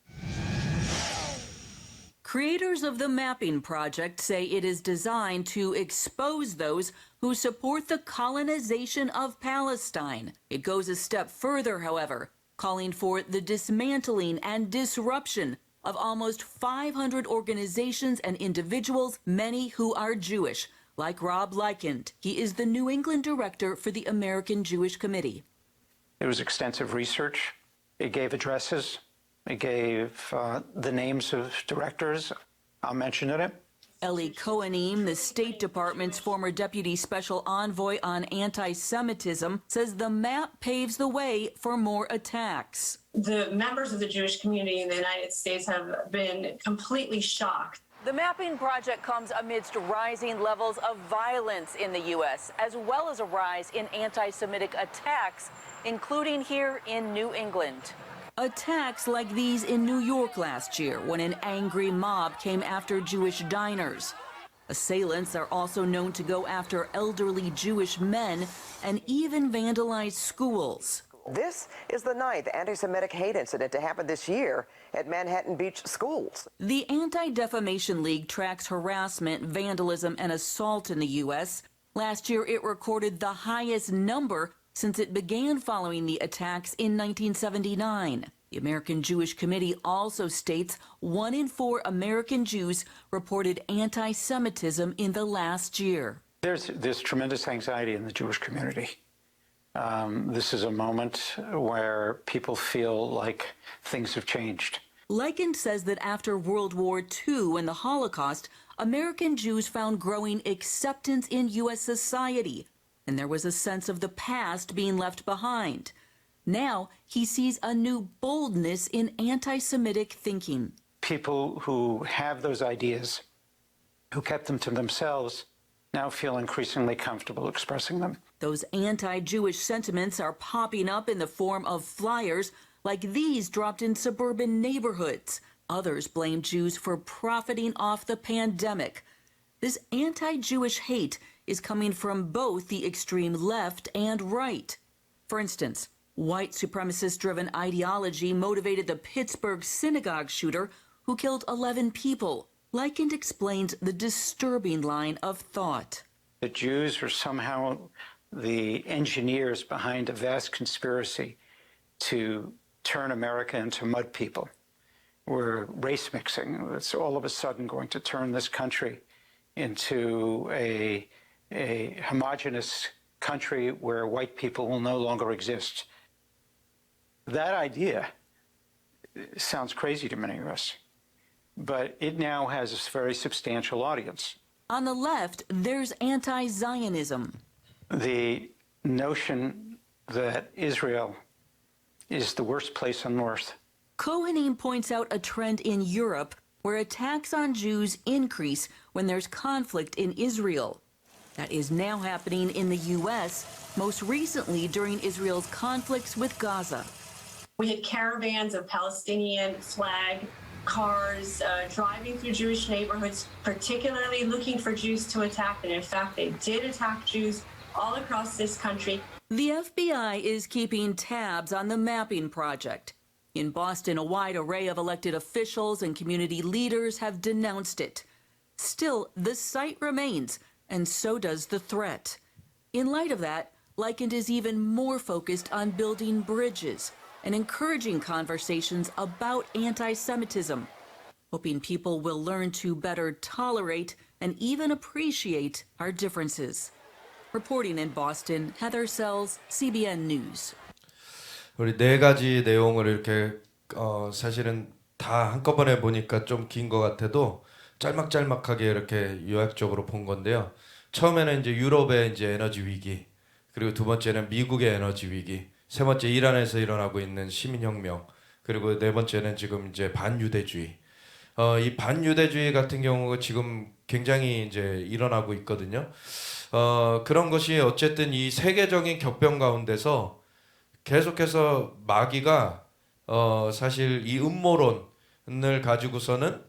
Creators of the Mapping Project say it is designed to expose those who support the colonization of Palestine. It goes a step further, however, calling for the dismantling and disruption of almost 500 organizations and individuals, many who are Jewish, like Rob Likend. He is the New England director for the American Jewish Committee. There was extensive research. It gave addresses. It gave the names of directors. I'll mention it. Eli Kohanim, the State Department's former deputy special envoy on anti-Semitism, says the map paves the way for more attacks. The members of the Jewish community in the United States have been completely shocked. The Mapping Project comes amidst rising levels of violence in the U.S., as well as a rise in anti-Semitic attacks, including here in New England. Attacks like these in New York last year when an angry mob came after Jewish diners. Assailants are also known to go after elderly Jewish men and even vandalize schools. This is the 9th anti-Semitic hate incident to happen this year at Manhattan Beach schools. The Anti-Defamation League tracks harassment, vandalism, and assault in the U.S. Last year, it recorded the highest number since it began following the attacks in 1979. The American Jewish Committee also states 1 in 4 American Jews reported anti-Semitism in the last year. There's tremendous anxiety in the Jewish community. This is a moment where people feel like things have changed. Likend says that after World War II and the Holocaust, American Jews found growing acceptance in U.S. society, and there was a sense of the past being left behind. Now he sees a new boldness in anti-Semitic thinking. People who have those ideas, who kept them to themselves, now feel increasingly comfortable expressing them. Those anti-Jewish sentiments are popping up in the form of flyers like these dropped in suburban neighborhoods. Others blame Jews for profiting off the pandemic. This anti-Jewish hate is coming from both the extreme left and right. For instance, white supremacist-driven ideology motivated the Pittsburgh synagogue shooter who killed 11 people. Likend explains the disturbing line of thought. The Jews are somehow the engineers behind a vast conspiracy to turn America into mud people. We're race mixing. It's all of a sudden going to turn this country into a homogenous country where white people will no longer exist. That idea sounds crazy to many of us, but it now has a very substantial audience. On the left, there's anti-Zionism. The notion that Israel is the worst place on earth. Kohanim points out a trend in Europe where attacks on Jews increase when there's conflict in Israel. That is now happening in the U.S., most recently during Israel's conflicts with Gaza. We had caravans of Palestinian flag cars driving through Jewish neighborhoods, particularly looking for Jews to attack. And in fact, they did attack Jews all across this country. The FBI is keeping tabs on the mapping project. In Boston, a wide array of elected officials and community leaders have denounced it. Still, the site remains, and so does the threat. In light of that, Likent is even more focused on building bridges and encouraging conversations about anti-Semitism, hoping people will learn to better tolerate and even appreciate our differences. Reporting in Boston, Heather Sells, CBN News. 우리 네 가지 내용을 이렇게 사실은 다 한꺼번에 보니까 좀 긴 것 같아도 짤막짤막하게 이렇게 요약적으로 본 건데요. 처음에는 이제 유럽의 이제 에너지 위기, 그리고 두 번째는 미국의 에너지 위기, 세 번째 이란에서 일어나고 있는 시민혁명, 그리고 네 번째는 지금 이제 반유대주의. 이 반유대주의 같은 경우가 지금 굉장히 이제 일어나고 있거든요. 그런 것이 어쨌든 이 세계적인 격변 가운데서 계속해서 마귀가 사실 이 음모론을 가지고서는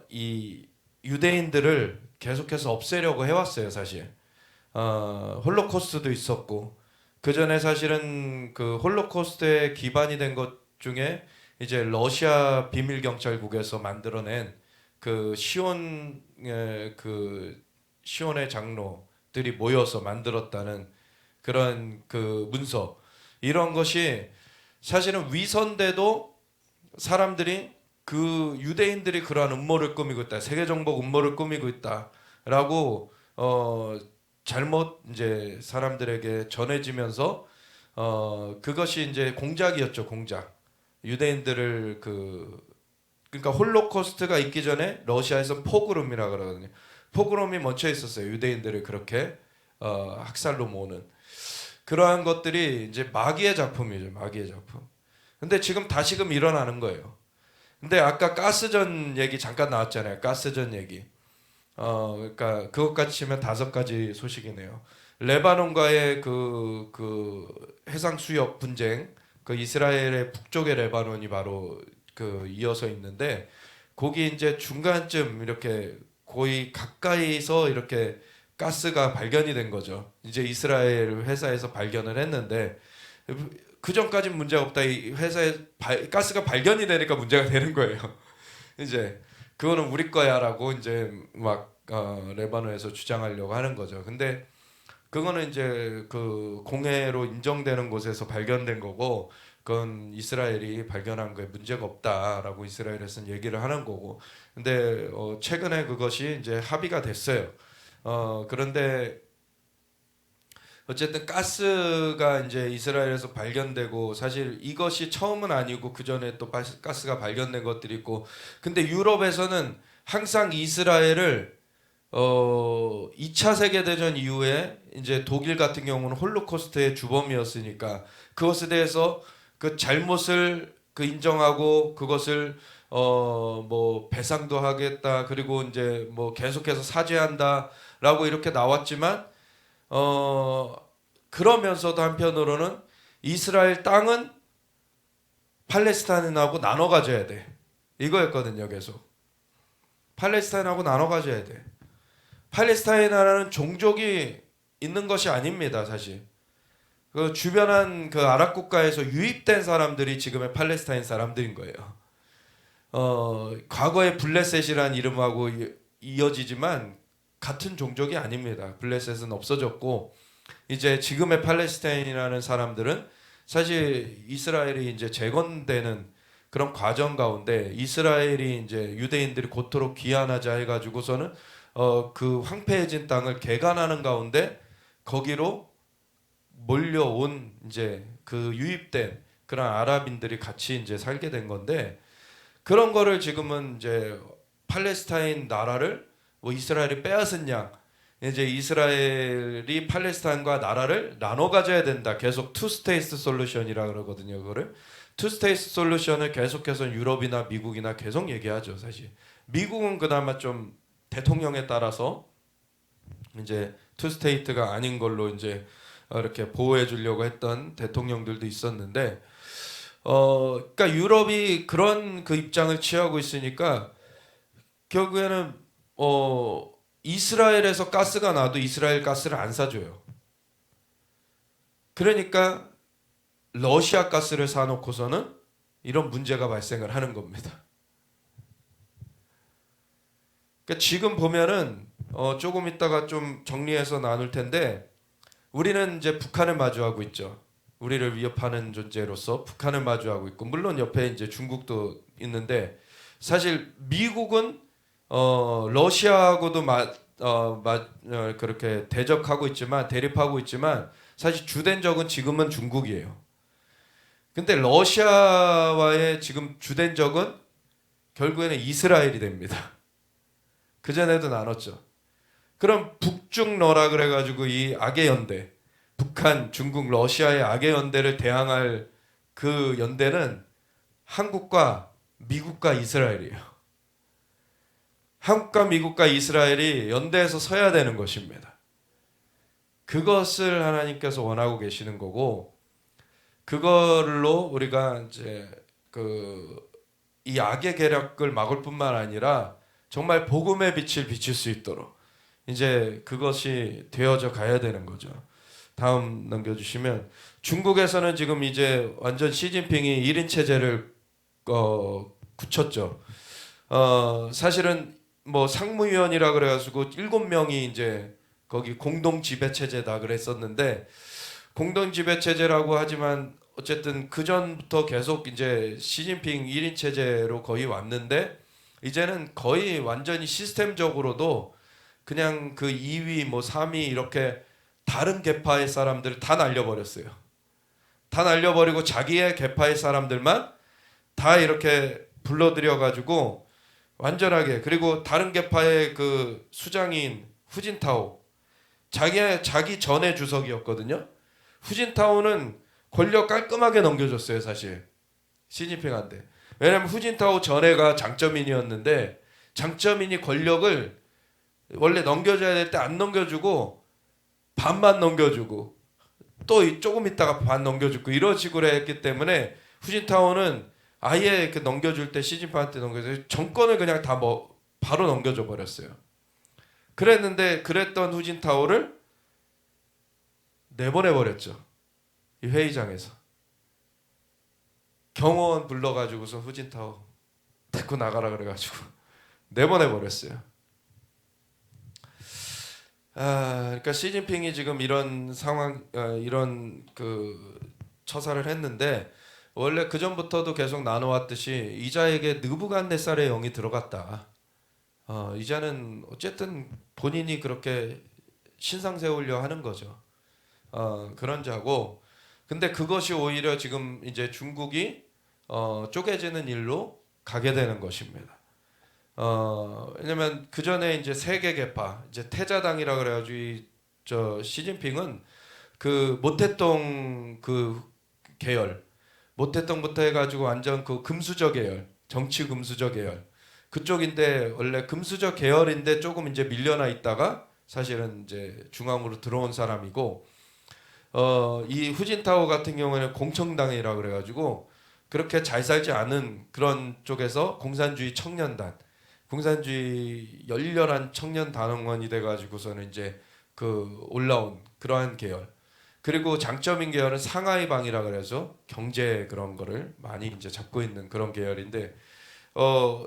이 유대인들을 계속해서 없애려고 해왔어요, 사실. 홀로코스트도 있었고, 그 전에 사실은 그 홀로코스트에 기반이 된 것 중에 이제 러시아 비밀 경찰국에서 만들어낸 그 시온의 장로들이 모여서 만들었다는 그런 그 문서, 이런 것이 사실은 위선돼도 사람들이 그 유대인들이 그러한 음모를 꾸미고 있다, 세계 정복 음모를 꾸미고 있다라고 잘못 이제 사람들에게 전해지면서 그것이 이제 공작이었죠, 공작. 유대인들을 그러니까 홀로코스트가 있기 전에 러시아에서 포그롬이라 그러거든요. 포그롬이 먼저 있었어요. 유대인들을 그렇게 학살로 모으는 그러한 것들이 이제 마귀의 작품이죠, 마귀의 작품. 근데 지금 다시금 일어나는 거예요. 근데 아까 가스전 얘기 잠깐 나왔잖아요. 가스전 얘기. 그러니까 그것까지 치면 5가지 소식이네요. 레바논과의 그 해상 수역 분쟁, 그 이스라엘의 북쪽의 레바논이 바로 그 이어서 있는데, 거기 이제 중간쯤 이렇게 거의 가까이서 이렇게 가스가 발견이 된 거죠. 이제 이스라엘 회사에서 발견을 했는데, 그 전까지는 문제가 없다. 이 회사에 가스가 발견이 되니까 문제가 되는 거예요. 이제 그거는 우리 거야라고 이제 막 레바논에서 주장하려고 하는 거죠. 근데 그거는 이제 그 공해로 인정되는 곳에서 발견된 거고, 그건 이스라엘이 발견한 거에 문제가 없다라고 이스라엘에서는 얘기를 하는 거고. 근데 최근에 그것이 이제 합의가 됐어요. 그런데 어쨌든 가스가 이제 이스라엘에서 발견되고, 사실 이것이 처음은 아니고 그 전에 또 가스가 발견된 것들이 있고, 근데 유럽에서는 항상 이스라엘을 2차 세계대전 이후에 이제 독일 같은 경우는 홀로코스트의 주범이었으니까 그것에 대해서 그 잘못을 인정하고 그것을 뭐 배상도 하겠다, 그리고 이제 뭐 계속해서 사죄한다라고 이렇게 나왔지만, 그러면서도 한편으로는 이스라엘 땅은 팔레스타인하고 나눠 가져야 돼, 이거였거든요. 계속 팔레스타인하고 나눠 가져야 돼. 팔레스타인이라는 종족이 있는 것이 아닙니다, 사실. 그 주변한 그 아랍 국가에서 유입된 사람들이 지금의 팔레스타인 사람들인 거예요. 과거에 블레셋이라는 이름하고 이어지지만 같은 종족이 아닙니다. 블레셋은 없어졌고, 이제 지금의 팔레스타인이라는 사람들은 사실 이스라엘이 이제 재건되는 그런 과정 가운데, 이스라엘이 이제 유대인들이 고토록 귀환하자 해가지고서는 그 황폐해진 땅을 개간하는 가운데 거기로 몰려온 이제 그 유입된 그런 아랍인들이 같이 이제 살게 된 건데 그런 거를 지금은 이제 팔레스타인 나라를 뭐 이스라엘이 빼앗은 양 이제 이스라엘이 팔레스타인과 나라를 나눠 가져야 된다. 계속 투 스테이트 솔루션이라 그러거든요. 그거를 투 스테이트 솔루션을 계속해서 유럽이나 미국이나 계속 얘기하죠. 사실 미국은 그나마 좀 대통령에 따라서 이제 투 스테이트가 아닌 걸로 이제 이렇게 보호해 주려고 했던 대통령들도 있었는데 그러니까 유럽이 그런 그 입장을 취하고 있으니까 결국에는 이스라엘에서 가스가 나도 이스라엘 가스를 안 사줘요. 그러니까 러시아 가스를 사놓고서는 이런 문제가 발생을 하는 겁니다. 그러니까 지금 보면은 조금 있다가 좀 정리해서 나눌 텐데 우리는 이제 북한을 마주하고 있죠. 우리를 위협하는 존재로서 북한을 마주하고 있고 물론 옆에 이제 중국도 있는데 사실 미국은 러시아하고도 그렇게 대적하고 있지만 대립하고 있지만 사실 주된 적은 지금은 중국이에요. 근데 러시아와의 지금 주된 적은 결국에는 이스라엘이 됩니다. 그 전에도 나눴죠. 그럼 북중러라 그래가지고 이 악의 연대, 북한, 중국, 러시아의 악의 연대를 대항할 그 연대는 한국과 미국과 이스라엘이에요. 한국과 미국과 이스라엘이 연대해서 서야 되는 것입니다. 그것을 하나님께서 원하고 계시는 거고, 그걸로 우리가 이제 이 악의 계략을 막을 뿐만 아니라 정말 복음의 빛을 비칠 수 있도록 이제 그것이 되어져 가야 되는 거죠. 다음 넘겨주시면 중국에서는 지금 이제 완전 시진핑이 1인 체제를 굳혔죠. 사실은 뭐 상무위원이라 그래가지고 7명이 이제 거기 공동 지배 체제다 그랬었는데 공동 지배 체제라고 하지만 어쨌든 그 전부터 계속 이제 시진핑 1인 체제로 거의 왔는데 이제는 거의 완전히 시스템적으로도 그냥 그 2위 뭐 3위 이렇게 다른 계파의 사람들을 다 날려버렸어요. 다 날려버리고 자기의 계파의 사람들만 다 이렇게 불러들여가지고 완전하게 그리고 다른 계파의 그 수장인 후진타오 자기 전의 주석이었거든요. 후진타오는 권력 깔끔하게 넘겨줬어요. 사실 시진핑한테. 왜냐하면 후진타오 전에가 장쩌민이었는데 장쩌민이 권력을 원래 넘겨줘야 될 때 안 넘겨주고 반만 넘겨주고 또 조금 있다가 반 넘겨주고 이런 식으로 했기 때문에 후진타오는 아예 그 넘겨줄 때 시진핑한테 넘겨줘 정권을 그냥 다 바로 넘겨줘 버렸어요. 그랬는데 그랬던 후진타오를 내보내 버렸죠. 이 회의장에서 경호원 불러가지고서 후진타오 데리고 나가라 그래가지고 내보내 버렸어요. 그러니까 시진핑이 지금 이런 상황, 이런 그 처사를 했는데 원래 그 전부터도 계속 나눠왔듯이 이자에게 느부갓네살의 영이 들어갔다. 이자는 어쨌든 본인이 그렇게 신상 세우려 하는 거죠. 그런 자고. 근데 그것이 오히려 지금 이제 중국이 쪼개지는 일로 가게 되는 것입니다. 왜냐면 그 전에 이제 세계 계파, 이제 태자당이라 그래가지고 저 시진핑은 그 모태동 그 계열, 모태동부터 해가지고 완전 그 금수저 계열, 정치 금수저 계열 그쪽인데 원래 금수저 계열인데 조금 이제 밀려나 있다가 사실은 이제 중앙으로 들어온 사람이고, 이 후진타오 같은 경우에는 공청당이라 그래가지고 그렇게 잘 살지 않은 그런 쪽에서 공산주의 청년단. 공산주의 열렬한 청년 단원이 돼가지고서는 이제 그 올라온 그러한 계열. 그리고 장쩌민 계열은 상하이방이라 그래서 경제 그런 거를 많이 이제 잡고 있는 그런 계열인데,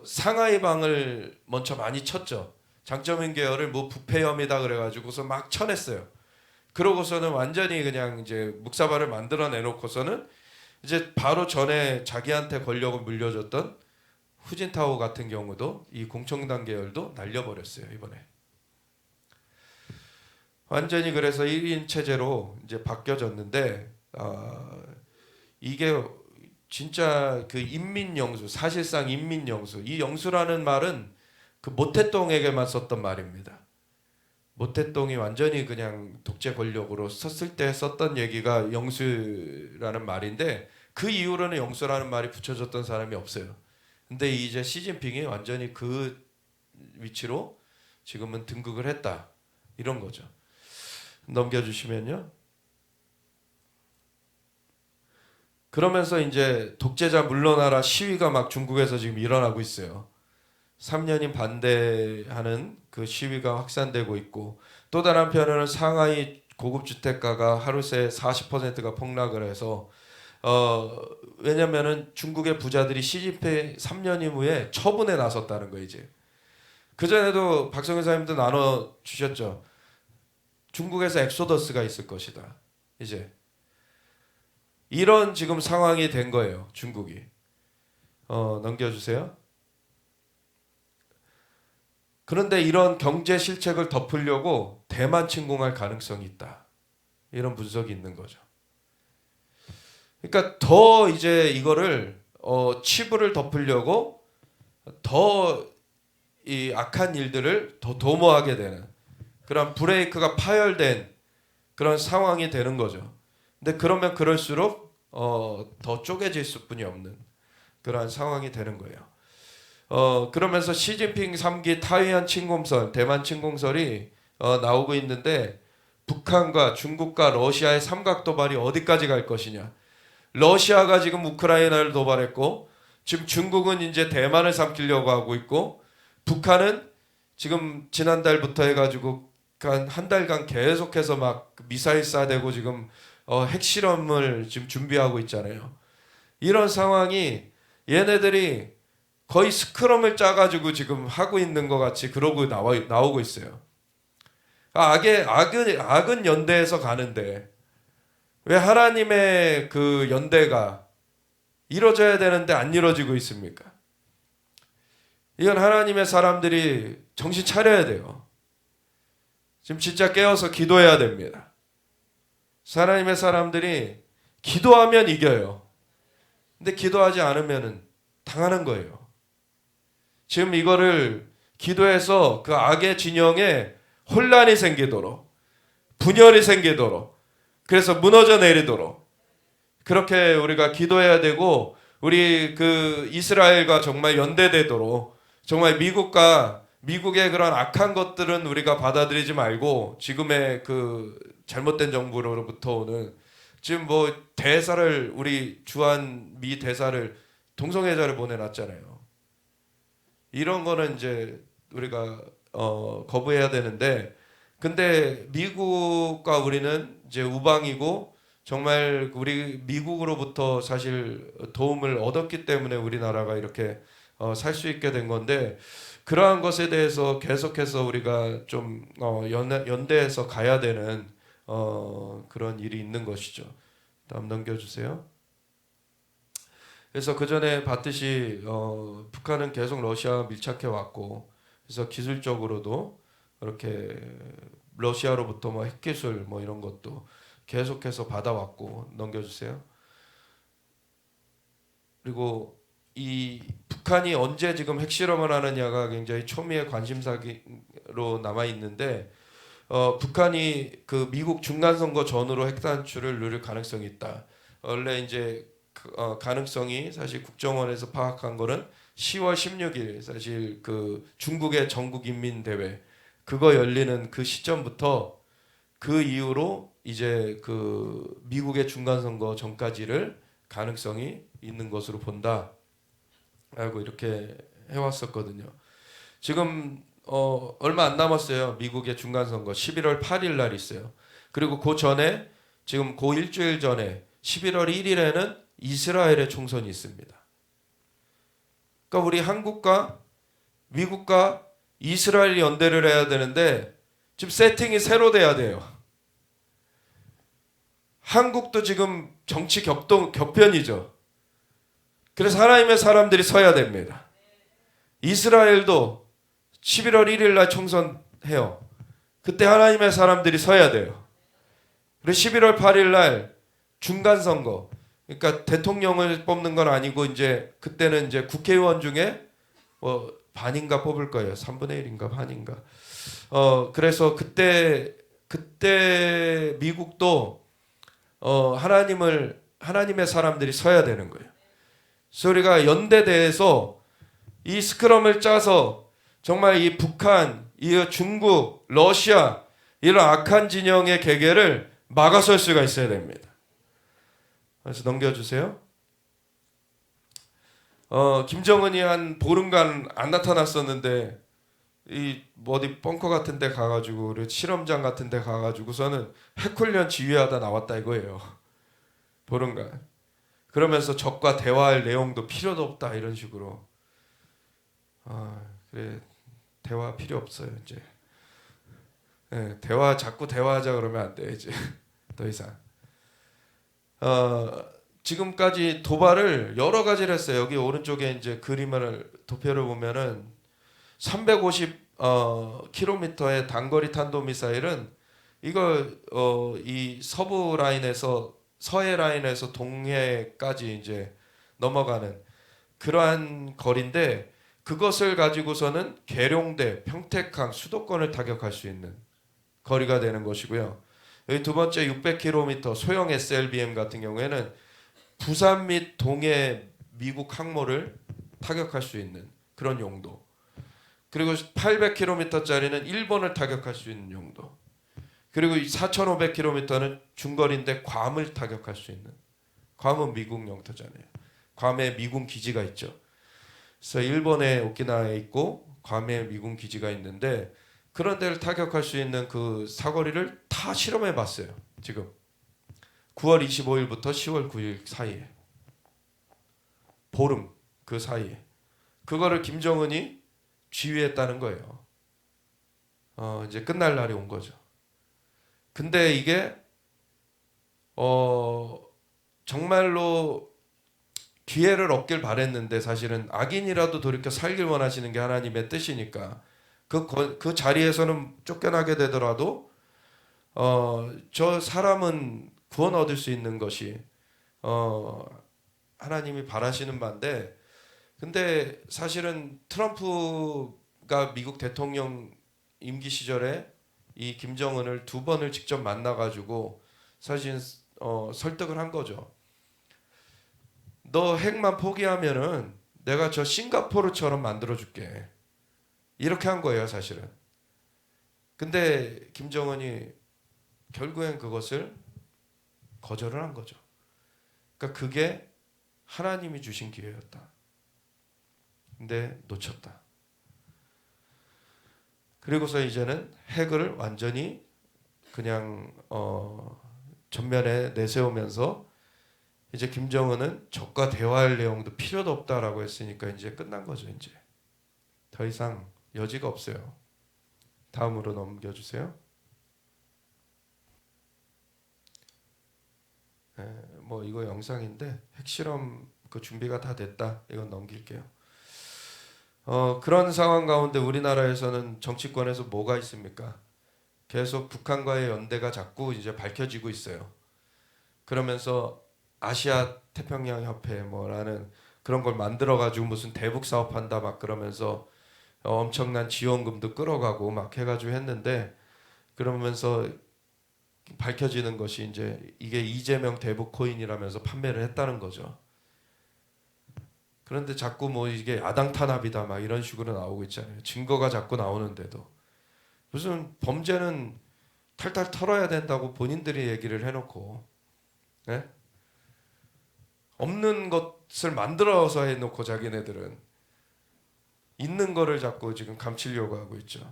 상하이방을 먼저 많이 쳤죠. 장쩌민 계열을 뭐 부패 혐의다 그래가지고서 막 쳐냈어요. 그러고서는 완전히 그냥 이제 묵사발을 만들어 내놓고서는 이제 바로 전에 자기한테 권력을 물려줬던 후진타오 같은 경우도 이 공청당 계열도 날려버렸어요. 이번에 완전히 그래서 1인 체제로 이제 바뀌어졌는데, 이게 진짜 그 인민영수, 사실상 인민영수, 이 영수라는 말은 그 모태똥에게만 썼던 말입니다. 모태똥이 완전히 그냥 독재 권력으로 썼을 때 썼던 얘기가 영수라는 말인데 그 이후로는 영수라는 말이 붙여졌던 사람이 없어요. 근데 이제 시진핑이 완전히 그 위치로 지금은 등극을 했다. 이런 거죠. 넘겨주시면요. 그러면서 이제 독재자 물러나라 시위가 막 중국에서 지금 일어나고 있어요. 3년인 반대하는 그 시위가 확산되고 있고 또 다른 한편으로는 상하이 고급 주택가가 하루 새 40%가 폭락을 해서 왜냐면은 중국의 부자들이 시진핑 3년 이후에 처분에 나섰다는 거예요. 이제 그전에도 박성현 사님도 나눠 주셨죠. 중국에서 엑소더스가 있을 것이다. 이제 이런 지금 상황이 된 거예요. 중국이. 넘겨주세요. 그런데 이런 경제 실책을 덮으려고 대만 침공할 가능성이 있다. 이런 분석이 있는 거죠. 그러니까 더 이제 이거를 치부를 덮으려고 더 이 악한 일들을 더 도모하게 되는 그런 브레이크가 파열된 그런 상황이 되는 거죠. 근데 그러면 그럴수록 더 쪼개질 수뿐이 없는 그런 상황이 되는 거예요. 그러면서 시진핑 3기 타이완 침공설, 대만 침공설이 나오고 있는데 북한과 중국과 러시아의 삼각 도발이 어디까지 갈 것이냐. 러시아가 지금 우크라이나를 도발했고 지금 중국은 이제 대만을 삼키려고 하고 있고 북한은 지금 지난달부터 해가지고 한 달간 계속해서 막 미사일 쏴대고 지금 핵실험을 지금 준비하고 있잖아요. 이런 상황이 얘네들이 거의 스크럼을 짜가지고 지금 하고 있는 것 같이 그러고 나오고 있어요. 악은 연대해서 가는데 왜 하나님의 그 연대가 이루어져야 되는데 안 이루어지고 있습니까? 이건 하나님의 사람들이 정신 차려야 돼요. 지금 진짜 깨어서 기도해야 됩니다. 하나님의 사람들이 기도하면 이겨요. 근데 기도하지 않으면 당하는 거예요. 지금 이거를 기도해서 그 악의 진영에 혼란이 생기도록 분열이 생기도록 그래서 무너져 내리도록 그렇게 우리가 기도해야 되고 우리 그 이스라엘과 정말 연대되도록 정말 미국의 그런 악한 것들은 우리가 받아들이지 말고 지금의 그 잘못된 정부로부터 오는 지금 뭐 대사를 우리 주한 미 대사를 동성애자를 보내놨잖아요. 이런 거는 이제 우리가 거부해야 되는데 근데 미국과 우리는 이제 우방이고 정말 우리 미국으로부터 사실 도움을 얻었기 때문에 우리나라가 이렇게 살 수 있게 된 건데 그러한 것에 대해서 계속해서 우리가 좀 연대해서 가야 되는 그런 일이 있는 것이죠. 다음 넘겨주세요. 그래서 그 전에 봤듯이 북한은 계속 러시아와 밀착해 왔고 그래서 기술적으로도 이렇게 러시아로부터 뭐 핵기술 뭐 이런 것도 계속해서 받아왔고 넘겨주세요. 그리고 이 북한이 언제 지금 핵실험을 하느냐가 굉장히 초미의 관심사로 남아 있는데 북한이 그 미국 중간선거 전후로 핵단추를 누릴 가능성이 있다. 원래 이제 가능성이 사실 국정원에서 파악한 거는 10월 16일 사실 그 중국의 전국인민대회 그거 열리는 그 시점부터 그 이후로 이제 그 미국의 중간선거 전까지를 가능성이 있는 것으로 본다. 라고 이렇게 해왔었거든요. 지금 얼마 안 남았어요. 미국의 중간선거 11월 8일 날 있어요. 그리고 그 전에 지금 그 일주일 전에 11월 1일에는 이스라엘의 총선이 있습니다. 그러니까 우리 한국과 미국과 이스라엘이 연대를 해야 되는데 지금 세팅이 새로 돼야 돼요. 한국도 지금 정치 격변이죠. 그래서 하나님의 사람들이 서야 됩니다. 이스라엘도 11월 1일 날 총선해요. 그때 하나님의 사람들이 서야 돼요. 그리고 11월 8일 날 중간선거. 그러니까 대통령을 뽑는 건 아니고 이제 그때는 이제 국회의원 중에 뭐 반인가 뽑을 거예요. 3분의 1인가 반인가. 그래서 그때 미국도 하나님의 사람들이 서야 되는 거예요. 그래서 우리가 연대대에서 이 스크럼을 짜서 정말 이 북한, 이 중국, 러시아 이런 악한 진영의 개개를 막아설 수가 있어야 됩니다. 그래서 넘겨주세요. 김정은이 한 보름간 안 나타났었는데 이 어디 벙커 같은 데 가가지고 실험장 같은 데 가가지고서는 핵훈련 지휘하다 나왔다 이거예요. 보름간. 그러면서 적과 대화할 내용도 필요도 없다 이런 식으로. 그래 대화 필요 없어요 이제. 네, 자꾸 대화하자 그러면 안 돼 이제 더 이상. 지금까지 도발을 여러 가지를 했어요. 여기 오른쪽에 이제 그림을 도표를 보면은 350km의 단거리 탄도 미사일은 이걸 이 서부 라인에서 서해 라인에서 동해까지 이제 넘어가는 그러한 거리인데 그것을 가지고서는 계룡대, 평택항, 수도권을 타격할 수 있는 거리가 되는 것이고요. 여기 두 번째 600km 소형 SLBM 같은 경우에는 부산 및 동해 미국 항모를 타격할 수 있는 그런 용도. 그리고 800km짜리는 일본을 타격할 수 있는 용도. 그리고 4,500km는 중거리인데 괌을 타격할 수 있는. 괌은 미국 영토잖아요. 괌에 미군 기지가 있죠. 그래서 일본의 오키나와에 있고 괌에 미군 기지가 있는데 그런 데를 타격할 수 있는 그 사거리를 다 실험해 봤어요. 지금 9월 25일부터 10월 9일 사이에 보름 그 사이에 그거를 김정은이 지휘했다는 거예요. 이제 끝날 날이 온 거죠. 근데 이게 정말로 기회를 얻길 바랬는데 사실은 악인이라도 돌이켜 살길 원하시는 게 하나님의 뜻이니까 그 자리에서는 쫓겨나게 되더라도 저 사람은 구원 얻을 수 있는 것이 하나님이 바라시는 바인데 근데 사실은 트럼프가 미국 대통령 임기 시절에 이 김정은을 2번을 직접 만나가지고 사실 설득을 한 거죠. 너 핵만 포기하면은 내가 저 싱가포르처럼 만들어줄게. 이렇게 한 거예요, 사실은. 근데 김정은이 결국엔 그것을 거절을 한 거죠. 그러니까 그게 하나님이 주신 기회였다. 근데 놓쳤다. 그리고서 이제는 핵을 완전히 그냥 전면에 내세우면서 이제 김정은은 적과 대화할 내용도 필요도 없다라고 했으니까 이제 끝난 거죠. 이제 더 이상 여지가 없어요. 다음으로 넘겨주세요. 뭐 이거 영상인데 핵실험 그 준비가 다 됐다. 이건 넘길게요. 그런 상황 가운데 우리나라에서는 정치권에서 뭐가 있습니까? 계속 북한과의 연대가 자꾸 이제 밝혀지고 있어요. 그러면서 아시아 태평양 협회 뭐라는 그런 걸 만들어 가지고 무슨 대북 사업한다 막 그러면서 엄청난 지원금도 끌어가고 막 해가지고 했는데 그러면서 밝혀지는 것이 이제 이게 이재명 대북 코인이라면서 판매를 했다는 거죠. 그런데 자꾸 뭐 이게 야당 탄압이다 막 이런 식으로 나오고 있잖아요. 증거가 자꾸 나오는데도 무슨 범죄는 탈탈 털어야 된다고 본인들이 얘기를 해놓고 네? 없는 것을 만들어서 해놓고 자기네들은 있는 거를 자꾸 지금 감추려고 하고 있죠.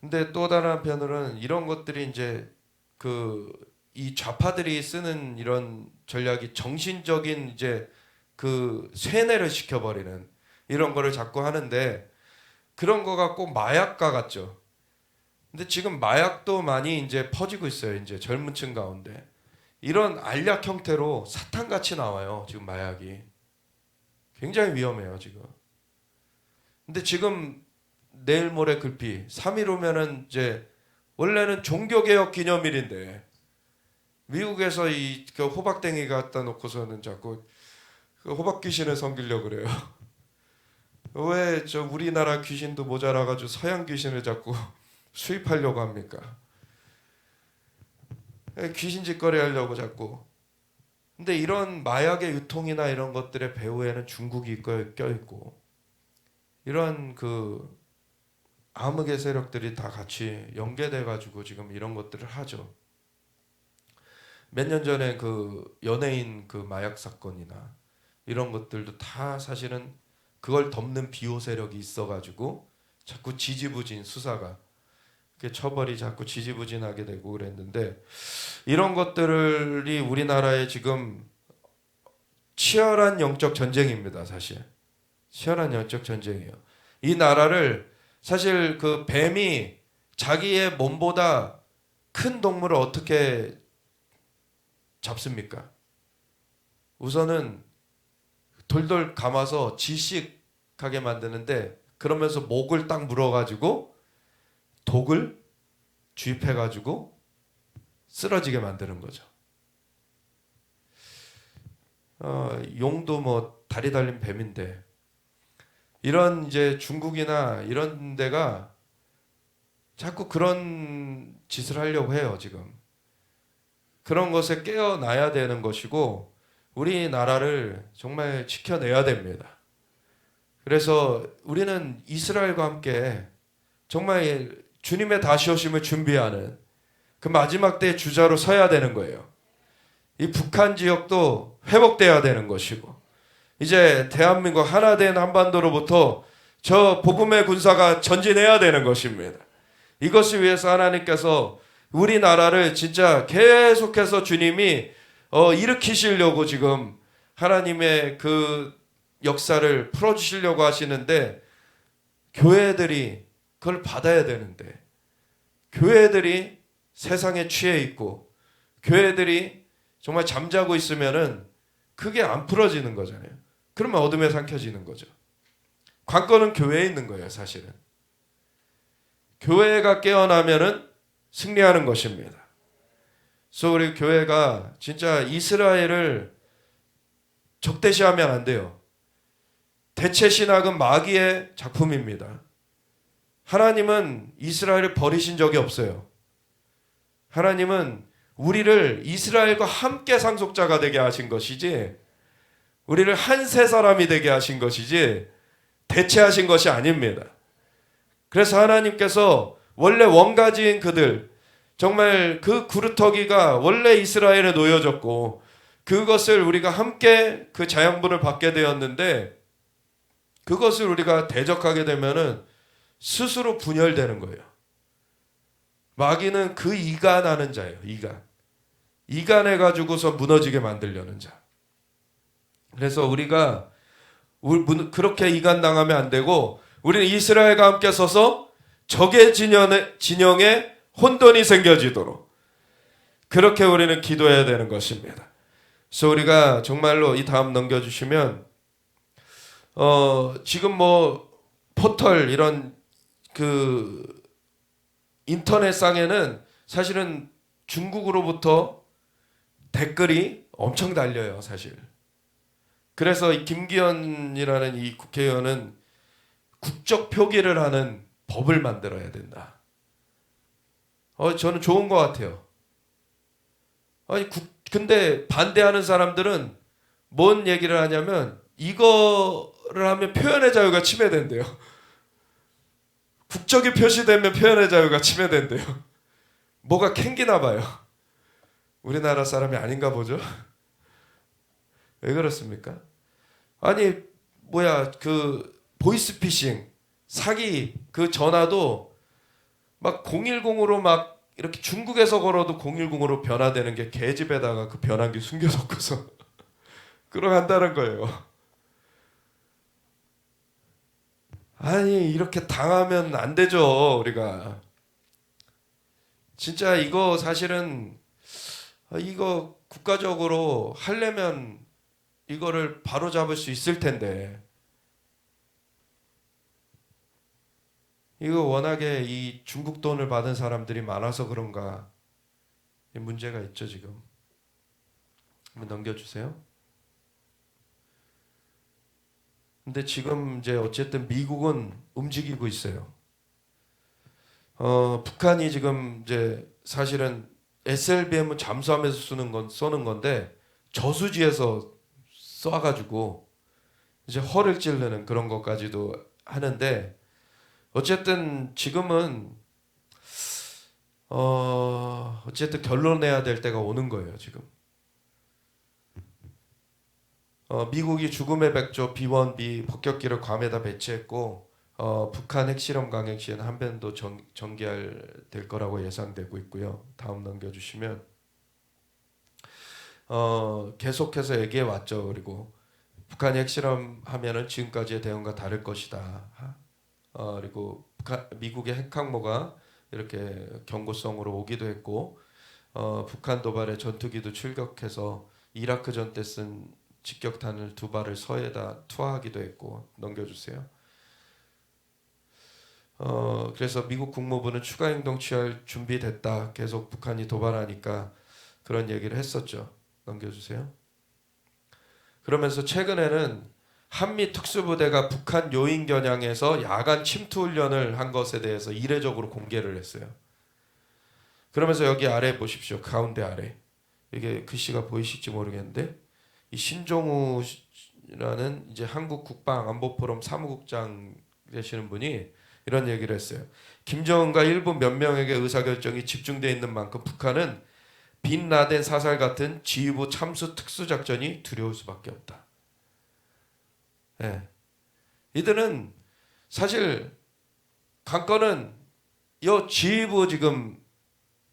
근데 또 다른 한편으로는 이런 것들이 이제 이 좌파들이 쓰는 이런 전략이 정신적인 이제 그 세뇌를 시켜버리는 이런 거를 자꾸 하는데 그런 거가 꼭 마약과 같죠. 근데 지금 마약도 많이 이제 퍼지고 있어요. 이제 젊은 층 가운데. 이런 알약 형태로 사탕같이 나와요. 지금 마약이. 굉장히 위험해요. 지금. 근데 지금 내일 모레 글피 3일 후면은 이제 원래는 종교개혁 기념일인데 미국에서 그 호박땡이 갖다 놓고서는 자꾸 그 호박 귀신을 섬기려고 그래요. 왜 저 우리나라 귀신도 모자라가지고 서양 귀신을 자꾸 수입하려고 합니까? 귀신 짓거리 하려고 자꾸. 근데 이런 마약의 유통이나 이런 것들의 배후에는 중국이 껴있고 이런 그 암흑의 세력들이 다 같이 연계돼 가지고 지금 이런 것들을 하죠. 몇 년 전에 그 연예인 그 마약 사건이나 이런 것들도 다 사실은 그걸 덮는 비호 세력이 있어 가지고 자꾸 지지부진 수사가 처벌이 자꾸 지지부진하게 되고 그랬는데 이런 것들이 우리나라에 지금 치열한 영적 전쟁입니다. 사실 치열한 영적 전쟁이에요. 이 나라를 사실 그 뱀이 자기의 몸보다 큰 동물을 어떻게 잡습니까? 우선은 돌돌 감아서 질식하게 만드는데 그러면서 목을 딱 물어가지고 독을 주입해가지고 쓰러지게 만드는 거죠. 용도 뭐 다리 달린 뱀인데 이런 이제 중국이나 이런 데가 자꾸 그런 짓을 하려고 해요. 지금 그런 것에 깨어나야 되는 것이고 우리나라를 정말 지켜내야 됩니다. 그래서 우리는 이스라엘과 함께 정말 주님의 다시 오심을 준비하는 그 마지막 때의 주자로 서야 되는 거예요. 이 북한 지역도 회복돼야 되는 것이고 이제 대한민국 하나 된 한반도로부터 저 복음의 군사가 전진해야 되는 것입니다. 이것을 위해서 하나님께서 우리나라를 진짜 계속해서 주님이 일으키시려고 지금 하나님의 그 역사를 풀어주시려고 하시는데 교회들이 그걸 받아야 되는데 교회들이 세상에 취해 있고 교회들이 정말 잠자고 있으면은 그게 안 풀어지는 거잖아요. 그러면 어둠에 삼켜지는 거죠. 관건은 교회에 있는 거예요, 사실은. 교회가 깨어나면은 승리하는 것입니다. 그래서 우리 교회가 진짜 이스라엘을 적대시하면 안 돼요. 대체 신학은 마귀의 작품입니다. 하나님은 이스라엘을 버리신 적이 없어요. 하나님은 우리를 이스라엘과 함께 상속자가 되게 하신 것이지 우리를 한 세 사람이 되게 하신 것이지 대체하신 것이 아닙니다. 그래서 하나님께서 원래 원가지인 그들 정말 그 구루터기가 원래 이스라엘에 놓여졌고 그것을 우리가 함께 그 자양분을 받게 되었는데 그것을 우리가 대적하게 되면은 스스로 분열되는 거예요. 마귀는 그 이간하는 자예요. 이간해가지고서 무너지게 만들려는 자. 그래서 우리가 그렇게 이간당하면 안 되고 우리는 이스라엘과 함께 서서 적의 진영에 혼돈이 생겨지도록 그렇게 우리는 기도해야 되는 것입니다. 그래서 우리가 정말로 이 다음 넘겨주시면 지금 뭐 포털 이런 그 인터넷상에는 사실은 중국으로부터 댓글이 엄청 달려요, 사실. 그래서 이 김기현이라는 이 국회의원은 국적 표기를 하는 법을 만들어야 된다. 저는 좋은 것 같아요. 아니, 근데 반대하는 사람들은 뭔 얘기를 하냐면 이거를 하면 표현의 자유가 침해된대요. 국적이 표시되면 표현의 자유가 침해된대요. 뭐가 캥기나 봐요. 우리나라 사람이 아닌가 보죠. 왜 그렇습니까? 아니 그 보이스피싱 사기 그 전화도 막 010으로 막 이렇게 중국에서 걸어도 010으로 변화되는 게 계집에다가 그 변환기 숨겨놓고서 끌어간다는 거예요. 아니 이렇게 당하면 안 되죠. 우리가 진짜 이거 사실은 이거 국가적으로 하려면 이거를 바로 잡을 수 있을 텐데 이거 워낙에 이 중국 돈을 받은 사람들이 많아서 그런가 문제가 있죠 지금. 한번 넘겨주세요. 근데 지금 이제 어쨌든 미국은 움직이고 있어요. 북한이 지금 이제 사실은 SLBM은 잠수함에서 쏘는 건데 저수지에서 쏴가지고 이제 허를 찌르는 그런 것까지도 하는데 어쨌든 지금은 어쨌든 결론 내야 될 때가 오는 거예요 지금. 미국이 죽음의 백조 B-1B 폭격기를 괌에다 배치했고 북한 핵실험 강행 시에는 한반도 전개될 거라고 예상되고 있고요. 다음 넘겨주시면 계속해서 얘기해 왔죠. 그리고 북한이 핵실험하면은 지금까지의 대응과 다를 것이다. 그리고 미국의 핵 항모가 이렇게 경고성으로 오기도 했고 북한 도발에 전투기도 출격해서 이라크 전 때 쓴 직격탄을 2발을 서해에다 투하하기도 했고 넘겨주세요. 그래서 미국 국무부는 추가 행동 취할 준비됐다. 계속 북한이 도발하니까 그런 얘기를 했었죠. 넘겨주세요. 그러면서 최근에는 한미 특수부대가 북한 요인 겨냥해서 야간 침투 훈련을 한 것에 대해서 이례적으로 공개를 했어요. 그러면서 여기 아래 보십시오. 가운데 아래. 이게 글씨가 보이실지 모르겠는데 이 신종우라는 이제 한국 국방안보포럼 사무국장 되시는 분이 이런 얘기를 했어요. 김정은과 일부 몇 명에게 의사결정이 집중되어 있는 만큼 북한은 빈 라덴 사살 같은 지휘부 참수 특수작전이 두려울 수밖에 없다. 네. 이들은 사실 관건은 이 지휘부 지금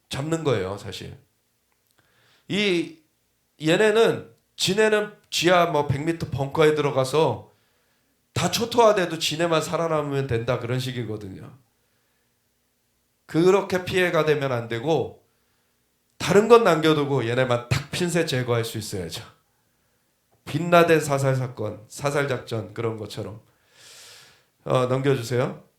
잡는 거예요. 사실 얘네는 지네는 지하 뭐 100m 벙커에 들어가서 다 초토화돼도 지네만 살아남으면 된다 그런 식이거든요. 그렇게 피해가 되면 안 되고 다른 건 남겨두고 얘네만 탁 핀셋 제거할 수 있어야죠. 빈라덴 사살 사건, 사살 작전 그런 것처럼 넘겨주세요.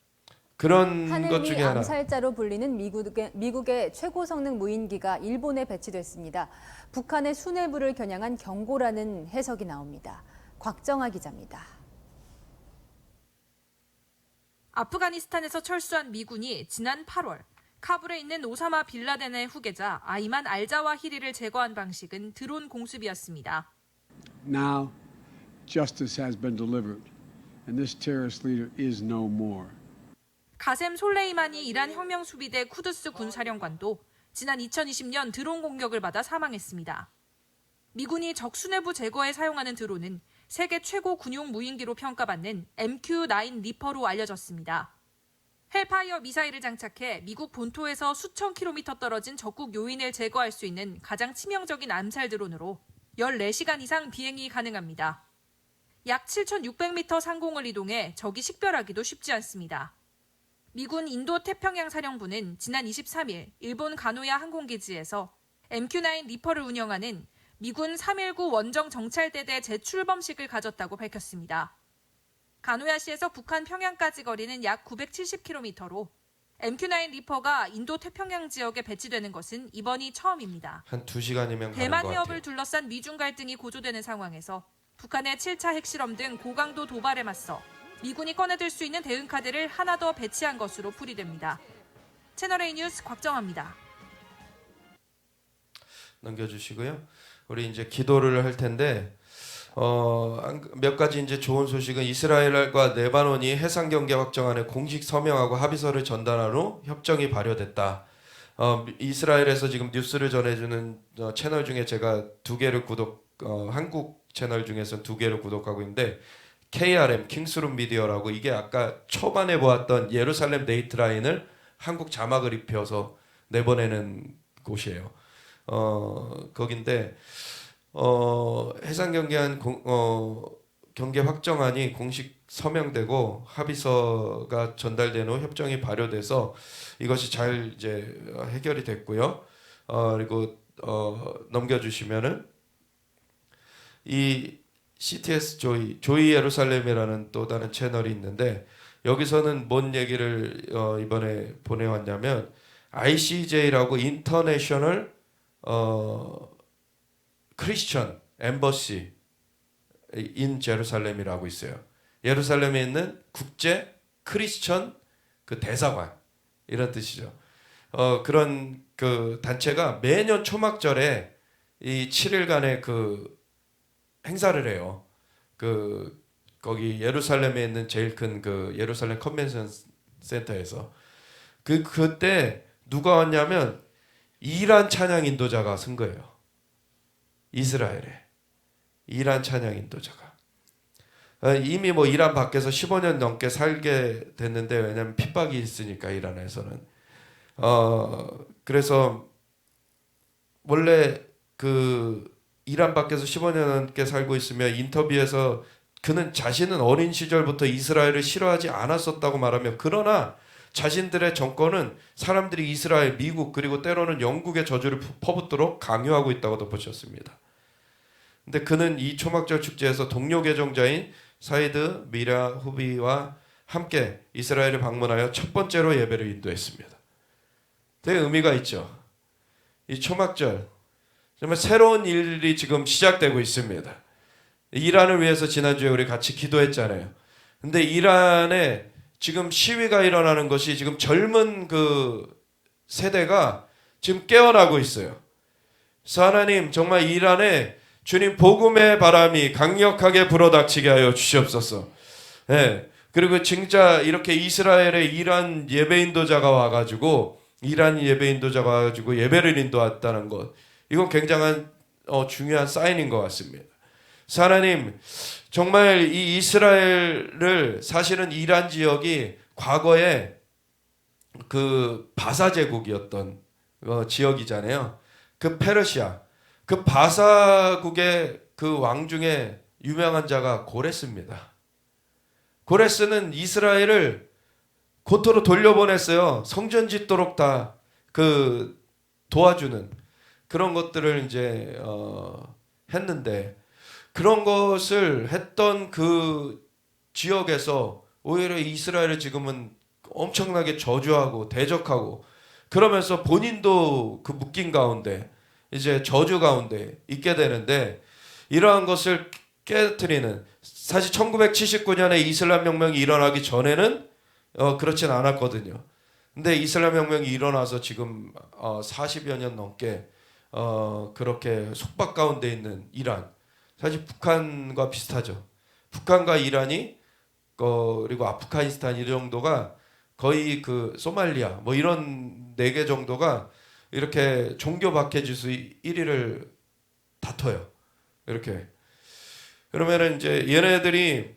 그런 것 중에 하늘미 하나. 암살자로 불리는 미국의 최고 성능 무인기가 일본에 배치됐습니다. 북한의 수뇌부를 겨냥한 경고라는 해석이 나옵니다. 곽정아 기자입니다. 아프가니스탄에서 철수한 미군이 지난 8월 카불에 있는 오사마 빌라덴의 후계자 아이만 알자와히리를 제거한 방식은 드론 공습이었습니다. Now, justice has been delivered, and this terrorist leader is no more. 가셈 솔레이마니 이란 혁명 수비대 쿠드스 군사령관도 지난 2020년 드론 공격을 받아 사망했습니다. 미군이 적 수뇌부 제거에 사용하는 드론은 세계 최고 군용 무인기로 평가받는 MQ-9 리퍼로 알려졌습니다. 헬파이어 미사일을 장착해 미국 본토에서 수천 킬로미터 떨어진 적국 요인을 제거할 수 있는 가장 치명적인 암살 드론으로 14시간 이상 비행이 가능합니다. 약 7,600m 상공을 이동해 적이 식별하기도 쉽지 않습니다. 미군 인도태평양 사령부는 지난 23일 일본 가노야 항공기지에서 MQ-9 리퍼를 운영하는 미군 319 원정 정찰대대 재출범식을 가졌다고 밝혔습니다. 가노야시에서 북한 평양까지 거리는 약 970km로 MQ-9 리퍼가 인도태평양 지역에 배치되는 것은 이번이 처음입니다. 한 2시간이면 대만 가는 것 해협을 같아요. 둘러싼 미중 갈등이 고조되는 상황에서 북한의 7차 핵실험 등 고강도 도발에 맞서 미군이 꺼내들 수 있는 대응 카드를 하나 더 배치한 것으로 풀이됩니다. 채널A 뉴스 곽정아입니다. 넘겨주시고요. 우리 이제 기도를 할 텐데 몇 가지 이제 좋은 소식은 이스라엘과 레바논이 해상 경계 확정안에 공식 서명하고 합의서를 전달한 후 협정이 발효됐다. 이스라엘에서 지금 뉴스를 전해주는 채널 중에 제가 2개를 한국 채널 중에서 2개를 구독하고 있는데 KRM 킹스룸 미디어라고 이게 아까 초반에 보았던 예루살렘 데이트라인을 한국 자막을 입혀서 내보내는 곳이에요. 거긴데 해상 경계 확정안이 공식 서명되고 합의서가 전달된 후 협정이 발효돼서 이것이 잘 이제 해결이 됐고요. 그리고 넘겨주시면은 이 CTS 조이 예루살렘이라는 또 다른 채널이 있는데 여기서는 뭔 얘기를 이번에 보내왔냐면 ICJ라고 인터내셔널 크리스천 엠버시 인 제루살렘이라고 있어요. 예루살렘에 있는 국제 크리스천 그 대사관 이런 뜻이죠. 그런 그 단체가 매년 초막절에 이 7일간의 그 행사를 해요. 거기 예루살렘에 있는 제일 큰 그 예루살렘 컨벤션 센터에서 그때 누가 왔냐면 이란 찬양 인도자가 쓴 거예요. 이스라엘에 이란 찬양 인도자가 이미 뭐 이란 밖에서 15년 넘게 살게 됐는데 왜냐하면 핍박이 있으니까 이란에서는 그래서 원래 그 이란 밖에서 15년 넘게 살고 있으며 인터뷰에서 그는 자신은 어린 시절부터 이스라엘을 싫어하지 않았었다고 말하며 그러나 자신들의 정권은 사람들이 이스라엘, 미국 그리고 때로는 영국의 저주를 퍼붓도록 강요하고 있다고 덧붙였습니다. 근데 그는 이 초막절 축제에서 동료 개종자인 사이드 미라 후비와 함께 이스라엘을 방문하여 첫 번째로 예배를 인도했습니다. 되게 의미가 있죠. 이 초막절 정말 새로운 일이 지금 시작되고 있습니다. 이란을 위해서 지난주에 우리 같이 기도했잖아요. 근데 이란에 지금 시위가 일어나는 것이 지금 젊은 그 세대가 지금 깨어나고 있어요. 그래서 하나님 정말 이란에 주님 복음의 바람이 강력하게 불어닥치게 하여 주시옵소서. 네. 그리고 진짜 이렇게 이스라엘에 이란 예배 인도자가 와가지고 예배를 인도했다는 것, 이건 굉장한 중요한 사인인 것 같습니다. 하나님 정말 이 이스라엘을 사실은 이란 지역이 과거에 그 바사 제국이었던 지역이잖아요. 그 페르시아 그 바사국의 그 왕 중에 유명한 자가 고레스입니다. 고레스는 이스라엘을 고토로 돌려보냈어요. 성전 짓도록 다 그 도와주는 그런 것들을 이제 했는데 그런 것을 했던 그 지역에서 오히려 이스라엘을 지금은 엄청나게 저주하고 대적하고 그러면서 본인도 그 묶인 가운데 이제 저주 가운데 있게 되는데 이러한 것을 깨뜨리는 사실 1979년에 이슬람 혁명이 일어나기 전에는 그렇진 않았거든요. 근데 이슬람 혁명이 일어나서 지금 40여 년 넘게 그렇게 속박 가운데 있는 이란, 사실 북한과 비슷하죠. 북한과 이란이 그리고 아프가니스탄 이 정도가 거의 그 소말리아 뭐 이런 4개 정도가 이렇게 종교 박해지수 1위를 다퉈요. 이렇게. 그러면은 이제 얘네들이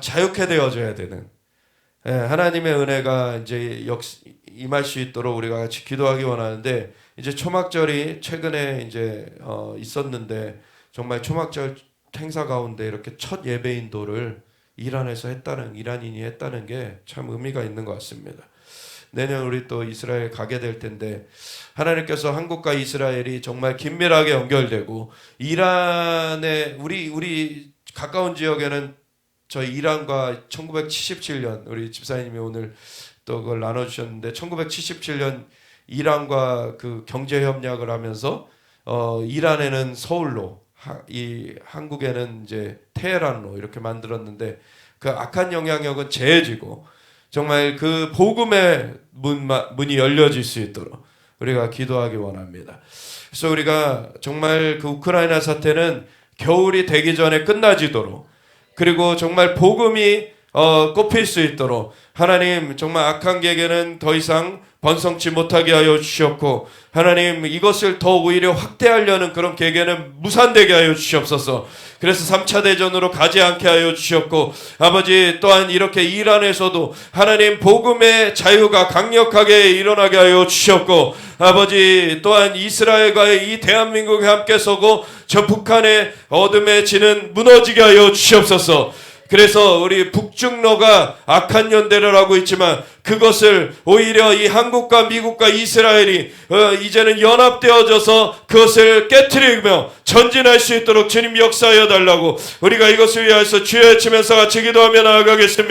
자유케 되어져야 되는 하나님의 은혜가 이제 임할 수 있도록 우리가 같이 기도하기 원하는데 이제 초막절이 최근에 이제 있었는데 정말 초막절 행사 가운데 이렇게 첫 예배 인도를 이란인이 했다는 게 참 의미가 있는 것 같습니다. 내년 우리 또 이스라엘 가게 될 텐데 하나님께서 한국과 이스라엘이 정말 긴밀하게 연결되고 이란의 우리 가까운 지역에는 저희 이란과 1977년 우리 집사님이 오늘 또 그걸 나눠주셨는데 1977년 이란과 그 경제 협력을 하면서 이란에는 서울로 이 한국에는 이제 테헤란로 이렇게 만들었는데 그 악한 영향력은 제해지고 정말 그 복음의 문이 열려질 수 있도록 우리가 기도하기 원합니다. 그래서 우리가 정말 그 우크라이나 사태는 겨울이 되기 전에 끝나지도록 그리고 정말 복음이 꼽힐 수 있도록 하나님 정말 악한 계계는 더 이상 번성치 못하게 하여 주시옵고 하나님 이것을 더 오히려 확대하려는 그런 계계는 무산되게 하여 주시옵소서. 그래서 3차 대전으로 가지 않게 하여 주시옵고 아버지 또한 이렇게 이란에서도 하나님 복음의 자유가 강력하게 일어나게 하여 주시옵고 아버지 또한 이스라엘과의 이 대한민국에 함께 서고 저 북한의 어둠의 진은 무너지게 하여 주시옵소서. 그래서 우리 북중러가 악한 연대를 하고 있지만 그것을 오히려 이 한국과 미국과 이스라엘이 이제는 연합되어져서 그것을 깨트리며 전진할 수 있도록 주님 역사하여 달라고 우리가 이것을 위해서 주여 외치면서 같이 기도하며 나아가겠습니다.